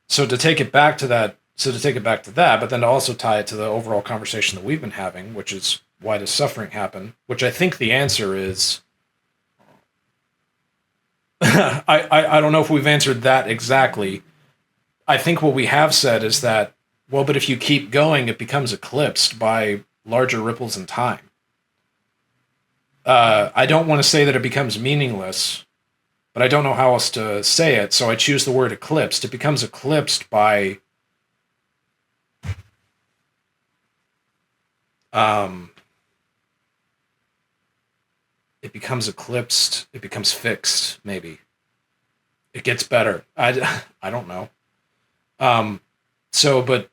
So to take it back to that, but then to also tie it to the overall conversation that we've been having, which is why does suffering happen? Which I think the answer is, I don't know if we've answered that exactly. I think what we have said is that, well, but if you keep going, it becomes eclipsed by larger ripples in time. I don't want to say that it becomes meaningless, but I don't know how else to say it, so I choose the word eclipsed. It becomes eclipsed by it becomes fixed, maybe. It gets better. I don't know. But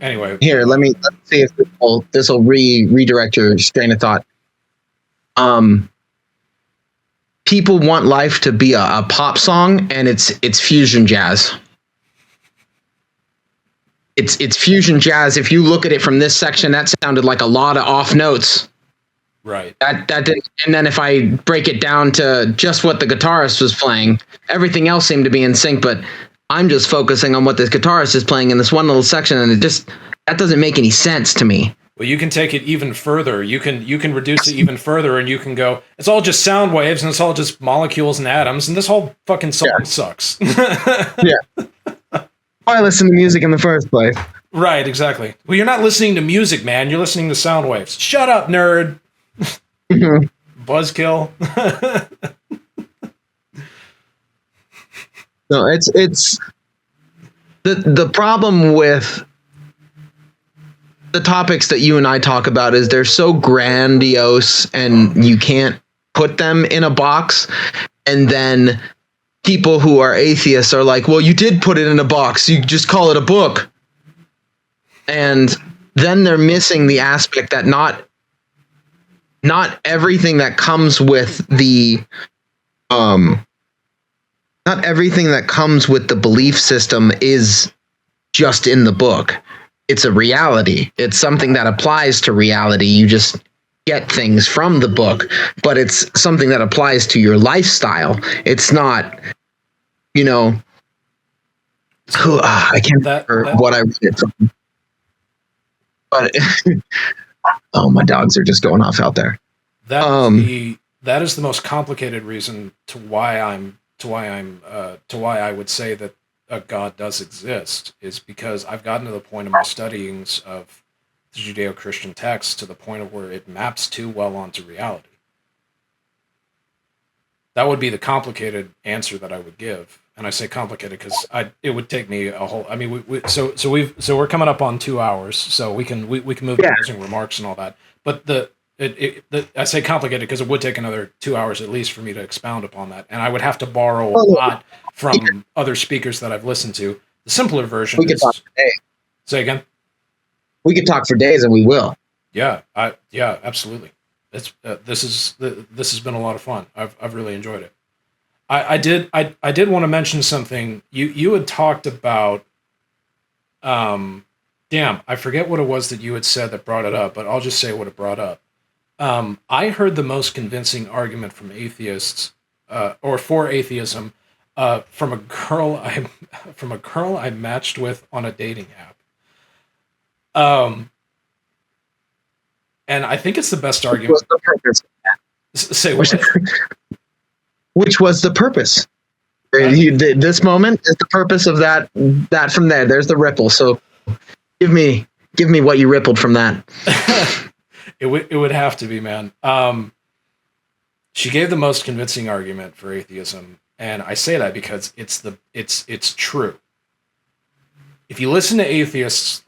anyway. Here, let's see if this will redirect your train of thought. People want life to be a pop song, and it's fusion jazz. It's fusion jazz. If you look at it from this section, that sounded like a lot of off notes. Right. That didn't, and then if I break it down to just what the guitarist was playing, everything else seemed to be in sync, but I'm just focusing on what this guitarist is playing in this one little section, and that doesn't make any sense to me. Well, you can take it even further. You can reduce it even further, and you can go, it's all just sound waves, and it's all just molecules and atoms, and this whole fucking song sucks. Yeah. Why listen to music in the first place? Right, exactly. Well, you're not listening to music, man. You're listening to sound waves. Shut up, nerd. Buzzkill. No, it's the problem with the topics that you and I talk about is they're so grandiose and you can't put them in a box. And then people who are atheists are like, well, you did put it in a box. You just call it a book. And then they're missing the aspect that not everything that comes with the belief system is just in the book. It's a reality. It's something that applies to reality. You just get things from the book, but it's something that applies to your lifestyle. It's not, I can't remember what I read it from. But oh, my dogs are just going off out there. That is the most complicated reason to why I would say that a God does exist, is because I've gotten to the point in my studyings of the Judeo-Christian texts to the point of where it maps too well onto reality. That would be the complicated answer that I would give, and I say complicated because it would take me a whole. I mean, we're coming up on 2 hours, so we can move to closing remarks and all that. But I say complicated because it would take another 2 hours at least for me to expound upon that, and I would have to borrow a lot from other speakers that I've listened to. The simpler version. We could talk for days. Say again. We could talk for days, and we will. Yeah, absolutely. This has been a lot of fun. I've really enjoyed it. I did want to mention something. You had talked about. I forget what it was that you had said that brought it up, but I'll just say what it brought up. I heard the most convincing argument from atheists, or for atheism, from a girl I matched with on a dating app. And I think it's the best argument. Which was the purpose? Say what? Which was the purpose? This moment is the purpose of that. That from there, there's the ripple. So, give me what you rippled from that. It would have to be, man. She gave the most convincing argument for atheism, and I say that because it's true. If you listen to atheists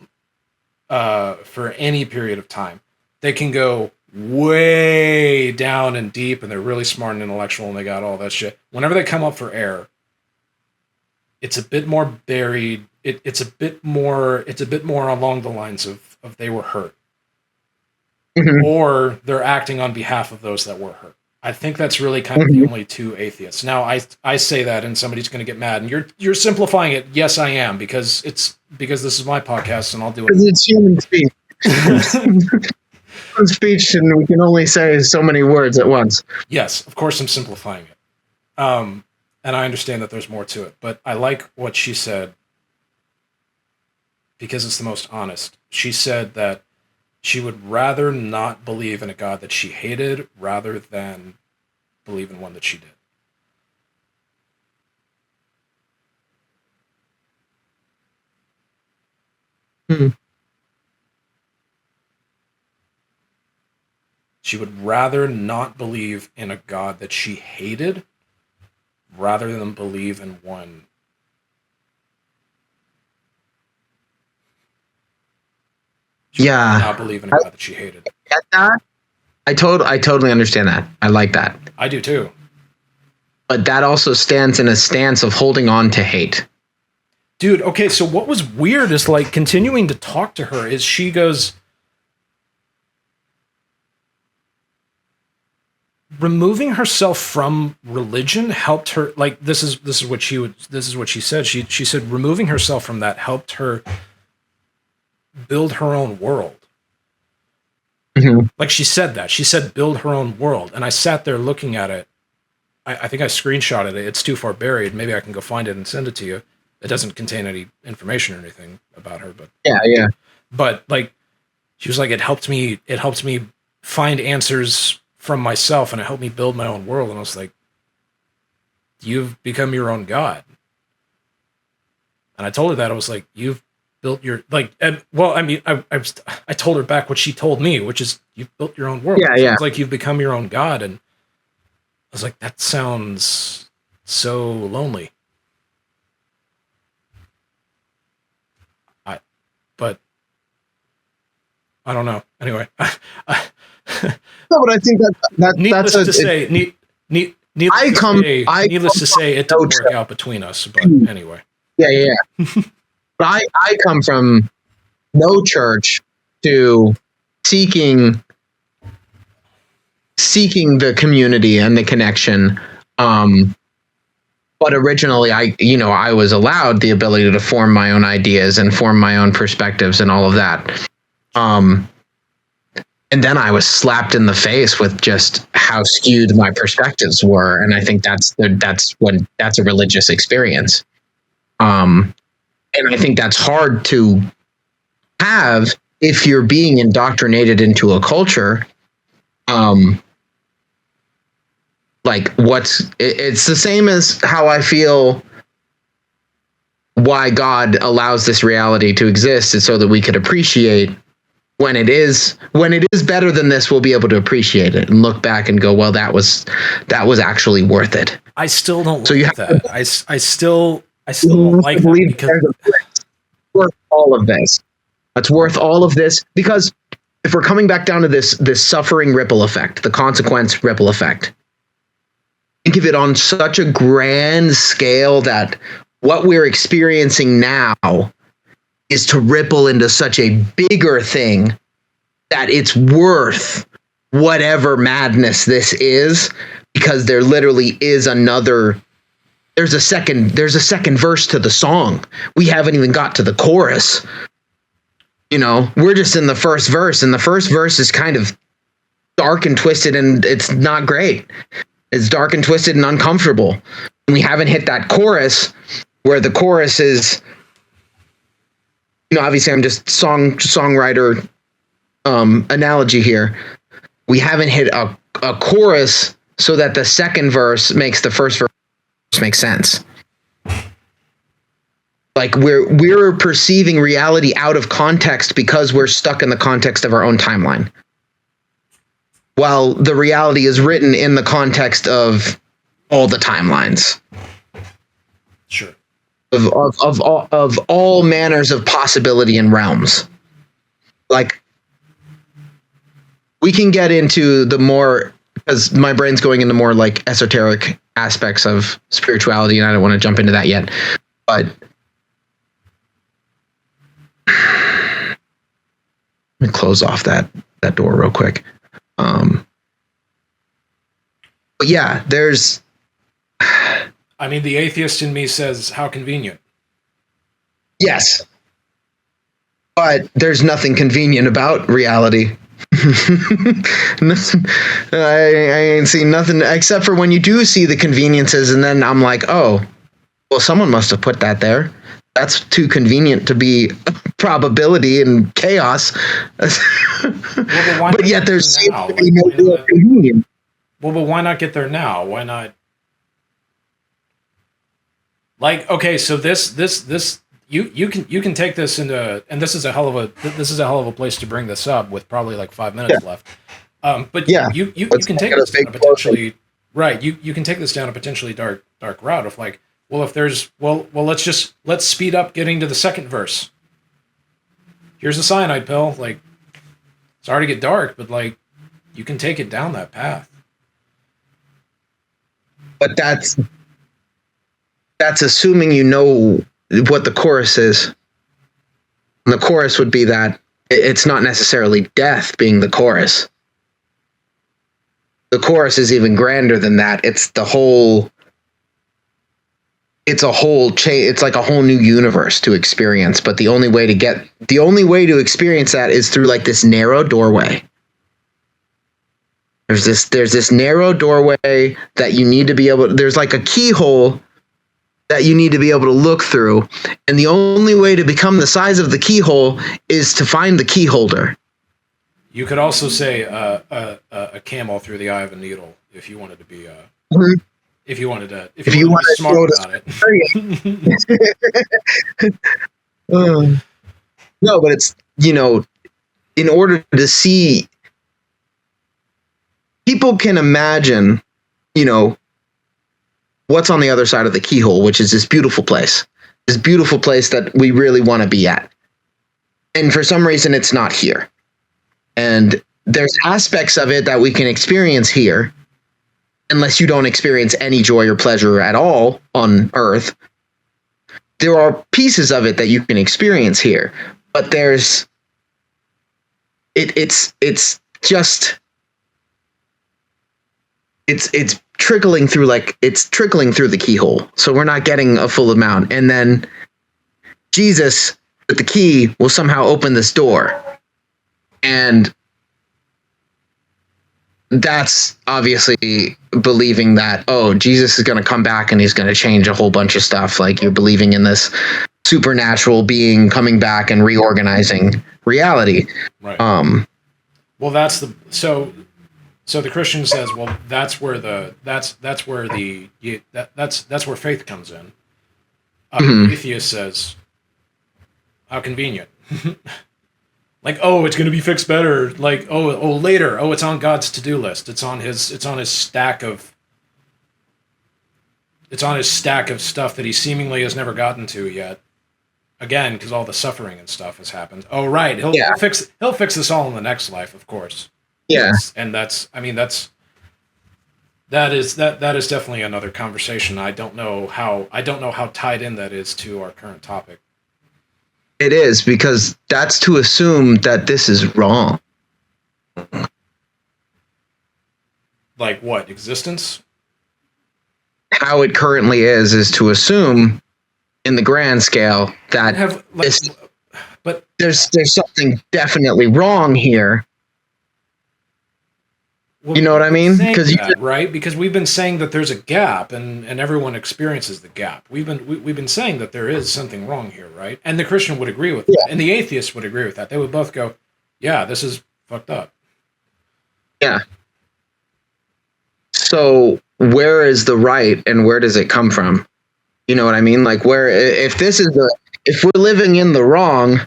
for any period of time, they can go way down and deep, and they're really smart and intellectual, and they got all that shit. Whenever they come up for air, it's a bit more buried. It's a bit more along the lines of they were hurt. or they're acting on behalf of those that were hurt. I think that's really kind of the only two atheists. Now, I say that, and somebody's going to get mad, and you're simplifying it. Yes, I am, because this is my podcast, and I'll do it. Because it's human speech. Human speech, and we can only say so many words at once. Yes, of course, I'm simplifying it, and I understand that there's more to it. But I like what she said because it's the most honest. She said that she would rather not believe in a God that she hated rather than believe in one that she did. She would rather not believe in a God that she hated rather than believe in one. Not believe in a God that she hated. Get that? I totally understand that. I like that. I do too. But that also stands in a stance of holding on to hate. Dude, okay, so what was weird is like continuing to talk to her is she goes, removing herself from religion helped her, like this is what she said. She said removing herself from that helped her build her own world. Like she said that. She said build her own world. And I sat there looking at it. I think I screenshotted it. It's too far buried. Maybe I can go find it and send it to you. It doesn't contain any information or anything about her, but yeah. But like she was like, it helped me find answers from myself, and it helped me build my own world. And I was like, you've become your own God. And I told her that. I was like, you've built your, like, and well, I mean, I told her back what she told me, which is you've built your own world. Yeah. It's like you've become your own God. And I was like, that sounds so lonely. But I don't know. Anyway, no, but I think needless that's to say, needless to say, it didn't work out between us. But anyway, yeah. But I come from no church to seeking the community and the connection. But originally, I was allowed the ability to form my own ideas and form my own perspectives and all of that. And then I was slapped in the face with just how skewed my perspectives were, and I think that's a religious experience. And I think that's hard to have if you're being indoctrinated into a culture. Like it's the same as how I feel why God allows this reality to exist is so that we could appreciate when it is better than this, we'll be able to appreciate it and look back and go, well, that was actually worth it. I still don't like that. I still don't like that because it's worth all of this. It's worth all of this because if we're coming back down to this suffering ripple effect, the consequence ripple effect, think of it on such a grand scale that what we're experiencing now is to ripple into such a bigger thing that it's worth whatever madness this is, because there literally is there's a second verse to the song. We haven't even got to the chorus. We're just in the first verse, and the first verse is kind of dark and twisted, and it's not great. It's dark and twisted and uncomfortable. And we haven't hit that chorus where the chorus is, obviously I'm just songwriter analogy here. We haven't hit a chorus so that the second verse makes the first verse make sense. Like we're perceiving reality out of context because we're stuck in the context of our own timeline. While the reality is written in the context of all the timelines. Sure. Of all manners of possibility and realms. Like, we can get into the more, because my brain's going into more like esoteric aspects of spirituality, and I don't want to jump into that yet. But let me close off that that door real quick. But yeah, there's. I mean, the atheist in me says, "How convenient." Yes, but there's nothing convenient about reality. I ain't seen nothing except for when you do see the conveniences, and then I'm like, oh, well, someone must have put that there. That's too convenient to be probability and chaos. But yet there's seems to be no real convenience. Well, but why not get there now? Why not? Like, okay, so this you can take this into, and this is a hell of a place to bring this up with probably like 5 minutes left. But yeah, you can take this down a potentially right. You can take this down a potentially dark route of like, well, if there's let's speed up getting to the second verse. Here's a cyanide pill. Like, sorry to get dark, but like, you can take it down that path. But that's assuming you know what the chorus is. And the chorus would be that it's not necessarily death being the chorus. The chorus is even grander than that. It's a whole chain. It's like a whole new universe to experience. But the only way to experience that is through like this narrow doorway. There's this narrow doorway that you need to be able. There's like a keyhole that you need to be able to look through, and the only way to become the size of the keyhole is to find the key holder. You could also say a camel through the eye of a needle if you wanted to be if you wanted to be smart about it. No, but it's, in order to see, people can imagine, what's on the other side of the keyhole, which is this beautiful place that we really want to be at. And for some reason, it's not here. And there's aspects of it that we can experience here, unless you don't experience any joy or pleasure at all on Earth. There are pieces of it that you can experience here, but it's trickling through the keyhole. So we're not getting a full amount. And then Jesus with the key will somehow open this door. And that's obviously believing that, oh, Jesus is going to come back and he's going to change a whole bunch of stuff. Like, you're believing in this supernatural being coming back and reorganizing reality. Right. Well, so the Christian says, well, that's where faith comes in. The atheist says, how convenient. Like, oh, it's going to be fixed better. Like, oh, later. Oh, it's on God's to-do list. It's on his stack of stuff that he seemingly has never gotten to yet. Again, because all the suffering and stuff has happened. Oh, right. He'll fix this all in the next life, of course. Yeah. That is definitely another conversation. I don't know how tied in that is to our current topic. It is, because that's to assume that this is wrong. Like what? Existence? How it currently is to assume, in the grand scale, that but there's something definitely wrong here. Well, you know what I mean? Right? Because we've been saying that there's a gap, and everyone experiences the gap. We've been saying that there is something wrong here, right? And the Christian would agree with that, and the atheist would agree with that. They would both go, "Yeah, this is fucked up." Yeah. So where is the right, and where does it come from? You know what I mean? Like, if we're living in the wrong.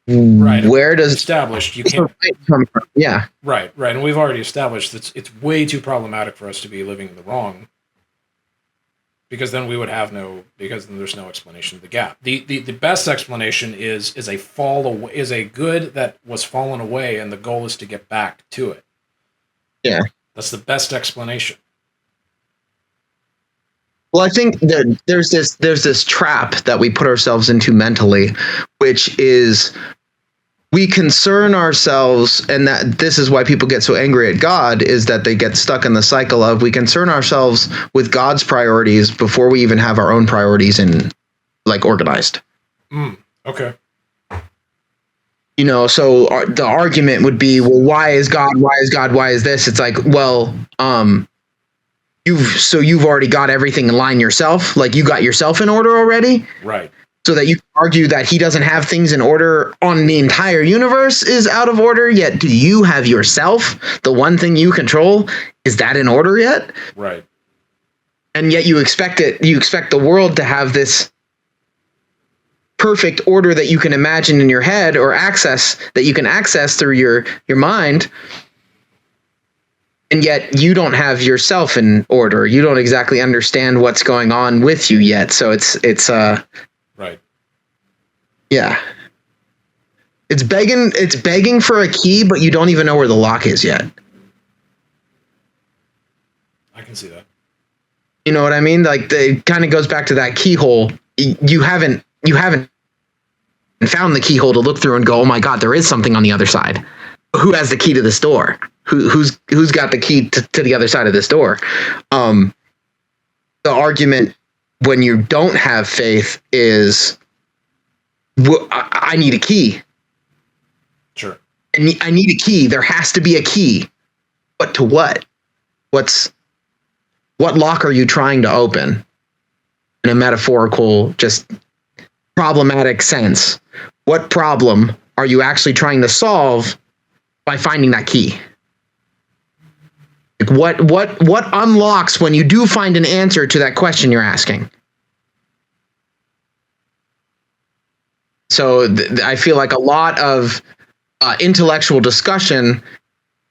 Right. Where does established you can't come from? Yeah. Right. And we've already established that it's way too problematic for us to be living in the wrong, because then there's no explanation of the gap. The best explanation is a good that was fallen away, and the goal is to get back to it. Yeah. That's the best explanation. Well, I think that there's this trap that we put ourselves into mentally, which is we concern ourselves, and that this is why people get so angry at God, is that they get stuck in the cycle of we concern ourselves with God's priorities before we even have our own priorities in like organized. Okay. So the argument would be, well, why is God? Why is God? Why is this? It's like, well, you've already got everything in line yourself. Like, you got yourself in order already. Right. So that you can argue that he doesn't have things in order on the entire universe is out of order. Yet do you have yourself, the one thing you control? Is that in order yet? Right. And yet you expect the world to have this perfect order that you can imagine in your head, or that you can access through your mind. And yet you don't have yourself in order. You don't exactly understand what's going on with you yet. So it's right. Yeah. It's begging for a key, but you don't even know where the lock is yet. I can see that. You know what I mean? Like, it kind of goes back to that keyhole. You haven't found the keyhole to look through and go, oh my God, there is something on the other side. Who has the key to this door? Who's got the key to the other side of this door? The argument when you don't have faith is, I need a key. Sure. I need a key. There has to be a key. But to what? What lock are you trying to open? In a metaphorical, just problematic sense. What problem are you actually trying to solve by finding that key? Like, what unlocks when you do find an answer to that question you're asking? So I feel like a lot of intellectual discussion,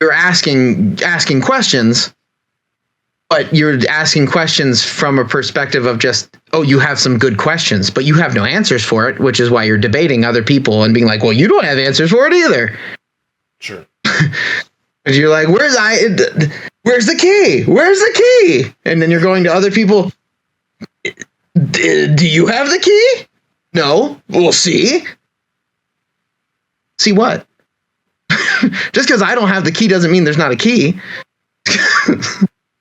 you're asking questions, but you're asking questions from a perspective of just, oh, you have some good questions, but you have no answers for it, which is why you're debating other people and being like, well, you don't have answers for it either. Sure. And you're like, where's the key? Where's the key? And then you're going to other people. Do you have the key? No. We'll see. See what? Just because I don't have the key doesn't mean there's not a key.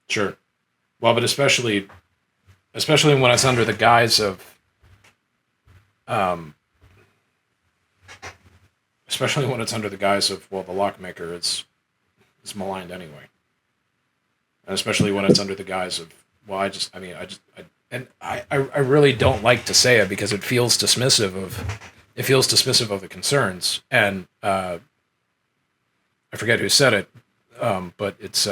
Sure. Well, but especially when it's under the guise of, well, the lockmaker is maligned anyway. And especially when it's under the guise of, well, I really don't like to say it because it feels dismissive of the concerns. And I forget who said it, but it's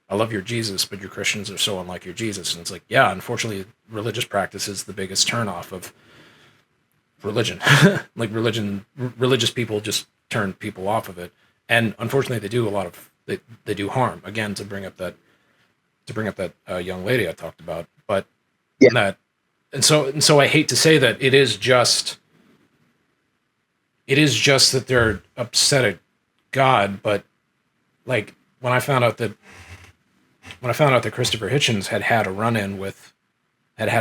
I love your Jesus, but your Christians are so unlike your Jesus. And it's like, yeah, unfortunately, religious practice is the biggest turnoff of religion. Like, religious people just turn people off of it. And unfortunately, they do they do harm. Again, to bring up that young lady I talked about. But yeah. And so I hate to say that it is just that they're upset at God, but like when I found out that Kristopher Hitchens had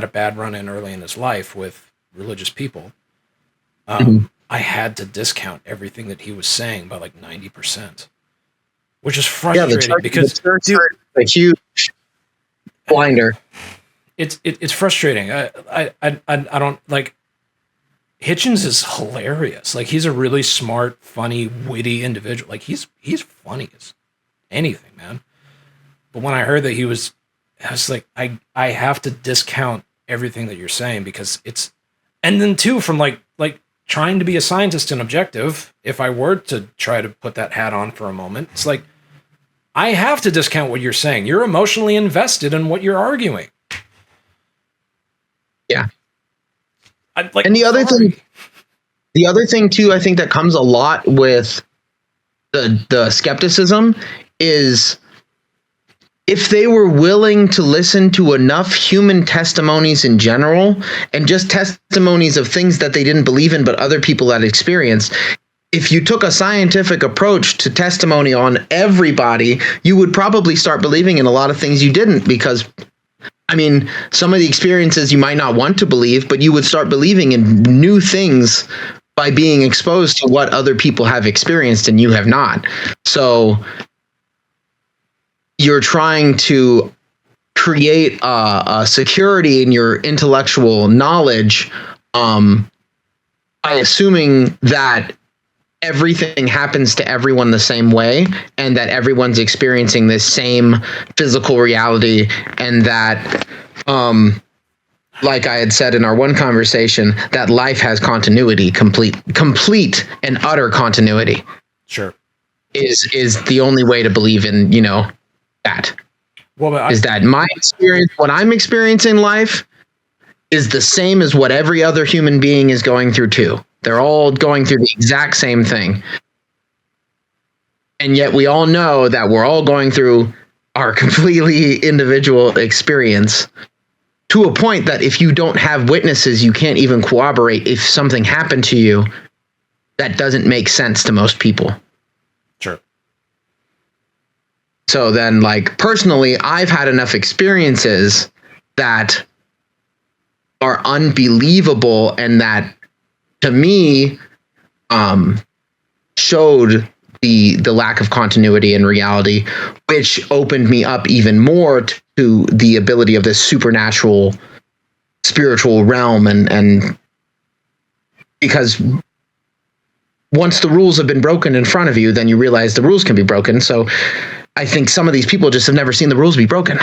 a bad run-in early in his life with religious people, I had to discount everything that he was saying by like 90%, which is frustrating because a huge blinder. It's frustrating. I don't like. Hitchens is hilarious. Like, he's a really smart, funny, witty individual. Like, he's funny as anything, man. But when I heard that I was like, I have to discount everything that you're saying because it's, and then too, from like trying to be a scientist and objective, if I were to try to put that hat on for a moment, it's like, I have to discount what you're saying. You're emotionally invested in what you're arguing. Yeah. And the other thing too, I think that comes a lot with the skepticism is if they were willing to listen to enough human testimonies in general and just testimonies of things that they didn't believe in but other people had experienced, if you took a scientific approach to testimony on everybody, you would probably start believing in a lot of things you didn't, because I mean, some of the experiences you might not want to believe, but you would start believing in new things by being exposed to what other people have experienced and you have not. So you're trying to create a security in your intellectual knowledge by assuming that everything happens to everyone the same way and that everyone's experiencing this same physical reality, and that like I had said in our one conversation, that life has continuity, complete and utter continuity. Sure. Is the only way to believe in, that. Well, is that my experience, what I'm experiencing in life, is the same as what every other human being is going through too. They're all going through the exact same thing. And yet we all know that we're all going through our completely individual experience, to a point that if you don't have witnesses, you can't even corroborate if something happened to you that doesn't make sense to most people. Sure. So then, like, personally, I've had enough experiences that are unbelievable and that, to me, showed the lack of continuity in reality, which opened me up even more to the ability of this supernatural spiritual realm. And because once the rules have been broken in front of you, then you realize the rules can be broken. So I think some of these people just have never seen the rules be broken.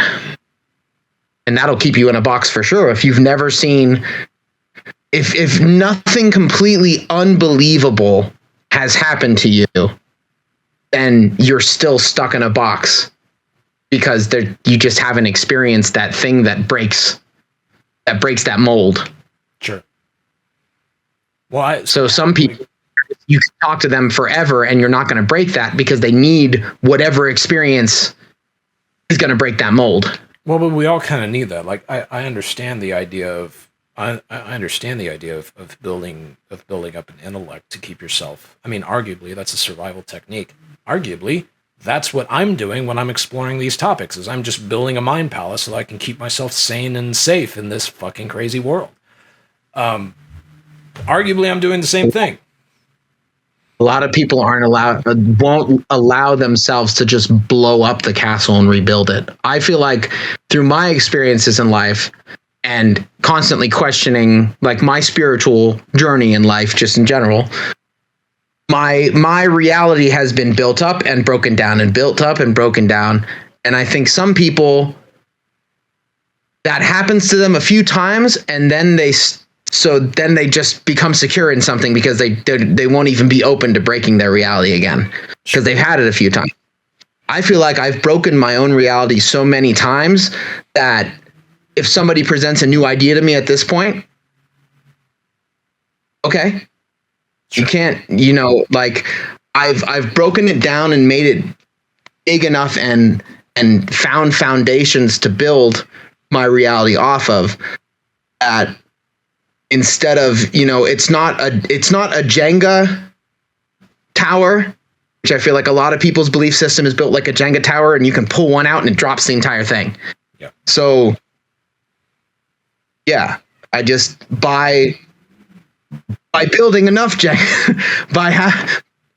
And that'll keep you in a box for sure. If you've never seen, if nothing completely unbelievable has happened to you, then you're still stuck in a box because you just haven't experienced that thing that breaks that mold. Sure. Well, so some people, you can talk to them forever and you're not going to break that because they need whatever experience is going to break that mold. Well, but we all kind of need that. Like, I understand the idea of I understand the idea of building up an intellect to keep yourself. I mean, arguably that's a survival technique. Arguably, that's what I'm doing when I'm exploring these topics. Is I'm just building a mind palace so that I can keep myself sane and safe in this fucking crazy world. Arguably, I'm doing the same thing. A lot of people won't allow themselves to just blow up the castle and rebuild it. I feel like through my experiences in life and constantly questioning, like, my spiritual journey in life, just in general, my reality has been built up and broken down and built up and broken down. And I think some people, that happens to them a few times, and then they just become secure in something because they won't even be open to breaking their reality again because they've had it a few times. I feel like I've broken my own reality so many times that if somebody presents a new idea to me at this point, okay, you can't, like, I've broken it down and made it big enough and found foundations to build my reality off of, that instead of, it's not a Jenga tower, which I feel like a lot of people's belief system is built like a Jenga tower, and you can pull one out and it drops the entire thing. Yeah. So yeah, I just by building enough Jenga,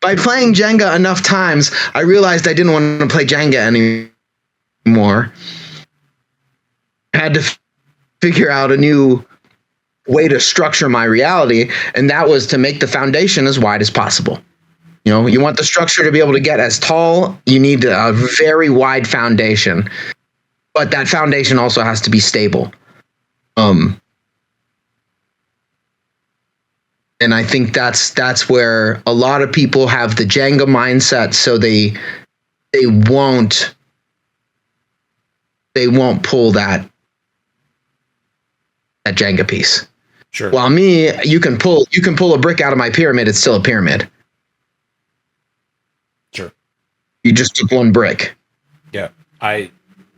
by playing Jenga enough times, I realized I didn't want to play Jenga anymore. I had to figure out a new way to structure my reality, and that was to make the foundation as wide as possible. You want the structure to be able to get as tall, you need a very wide foundation, but that foundation also has to be stable. And I think that's where a lot of people have the Jenga mindset, so they won't pull that Jenga piece. Sure. While me, you can pull a brick out of my pyramid, it's still a pyramid. Sure. You just took one brick. Yeah. I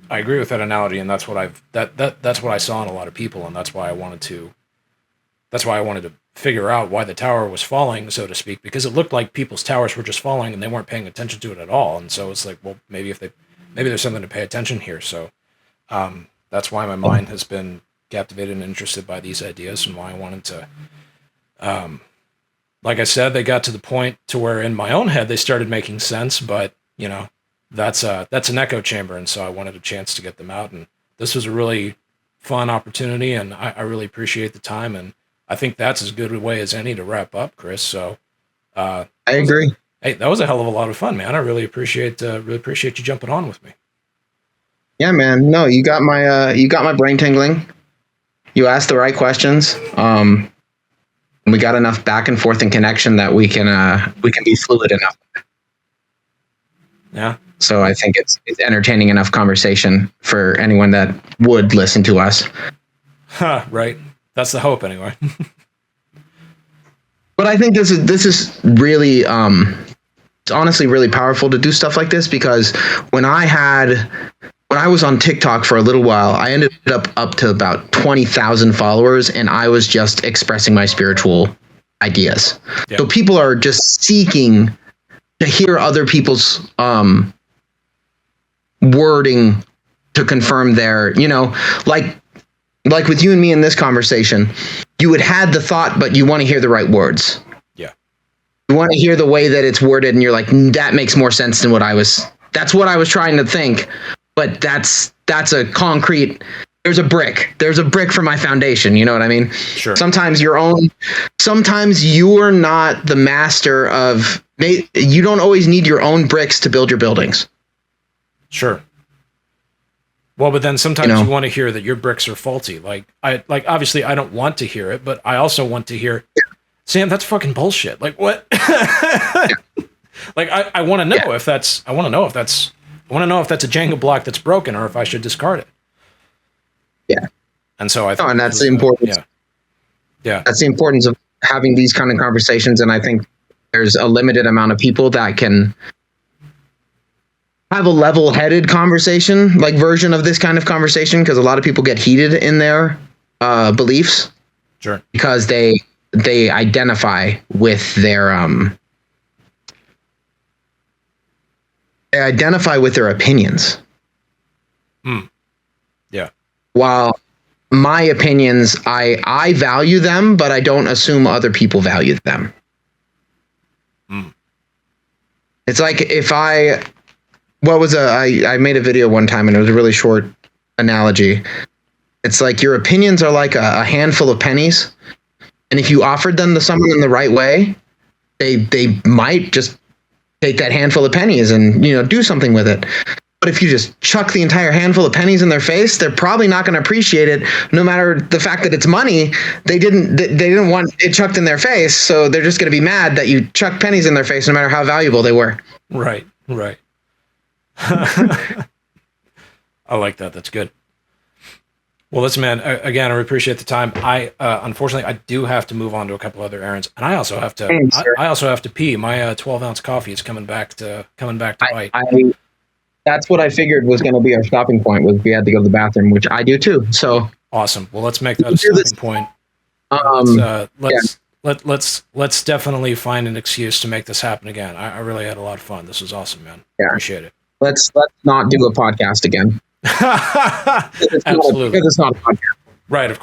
agree with that analogy, and that's what that's what I saw in a lot of people, and that's why I wanted to figure out why the tower was falling, so to speak, because it looked like people's towers were just falling and they weren't paying attention to it at all. And so it's like, well, maybe there's something to pay attention here. So that's why my mind has been captivated and interested by these ideas, and why I wanted to like I said, they got to the point to where in my own head they started making sense, but you know, that's an echo chamber, and so I wanted a chance to get them out. And this was a really fun opportunity, and I really appreciate the time. And I think that's as good a way as any to wrap up, Chris. So I agree. Hey, that was a hell of a lot of fun, man. I really appreciate you jumping on with me. Yeah, man. No, you got my brain tingling. You asked the right questions. We got enough back and forth and connection that we can be fluid enough. Yeah. So I think it's entertaining enough conversation for anyone that would listen to us. Right. That's the hope, anyway. But I think this is really it's honestly really powerful to do stuff like this, because when I was on TikTok for a little while, I ended up to about 20,000 followers, and I was just expressing my spiritual ideas. Yep. So people are just seeking to hear other people's wording to confirm their, like with you and me in this conversation, you had the thought, but you want to hear the right words. Yeah. You want to hear the way that it's worded, and you're like, that makes more sense than that's what I was trying to think. But that's a concrete, there's a brick for my foundation. You know what I mean? Sure. Sometimes you're not the master of, you don't always need your own bricks to build your buildings. Sure. Well, but then sometimes you want to hear that your bricks are faulty. Like obviously I don't want to hear it, but I also want to hear, Sam, that's fucking bullshit. Like what? Like I want to know if that's a Jenga block that's broken, or if I should discard it. Yeah. And so I think and that's the importance. Yeah. That's the importance of having these kind of conversations. And I think there's a limited amount of people that can have a level-headed conversation, like version of this kind of conversation, because a lot of people get heated in their beliefs. Sure. Because they identify with their opinions. Yeah. While my opinions, I value them, but I don't assume other people value them. It's like if I made a video one time, and it was a really short analogy. It's like your opinions are like a handful of pennies, and if you offered them to someone in the right way, they might just take that handful of pennies and do something with it. But if you just chuck the entire handful of pennies in their face, they're probably not going to appreciate it, no matter the fact that it's money. They didn't want it chucked in their face, so they're just going to be mad that you chucked pennies in their face, no matter how valuable they were. Right. I like that. That's good. Well, listen, man, again, I appreciate the time. Unfortunately, I do have to move on to a couple other errands, and I also have to pee. My 12-ounce coffee is coming back to bite. That's what I figured was going to be our stopping point, was we had to go to the bathroom, which I do too. So awesome. Well, let's make that a stopping point. Let's definitely find an excuse to make this happen again. I really had a lot of fun. This was awesome, man. Yeah. Appreciate it. Let's not do a podcast again. Absolutely. Because it's not a podcast. Right, of course.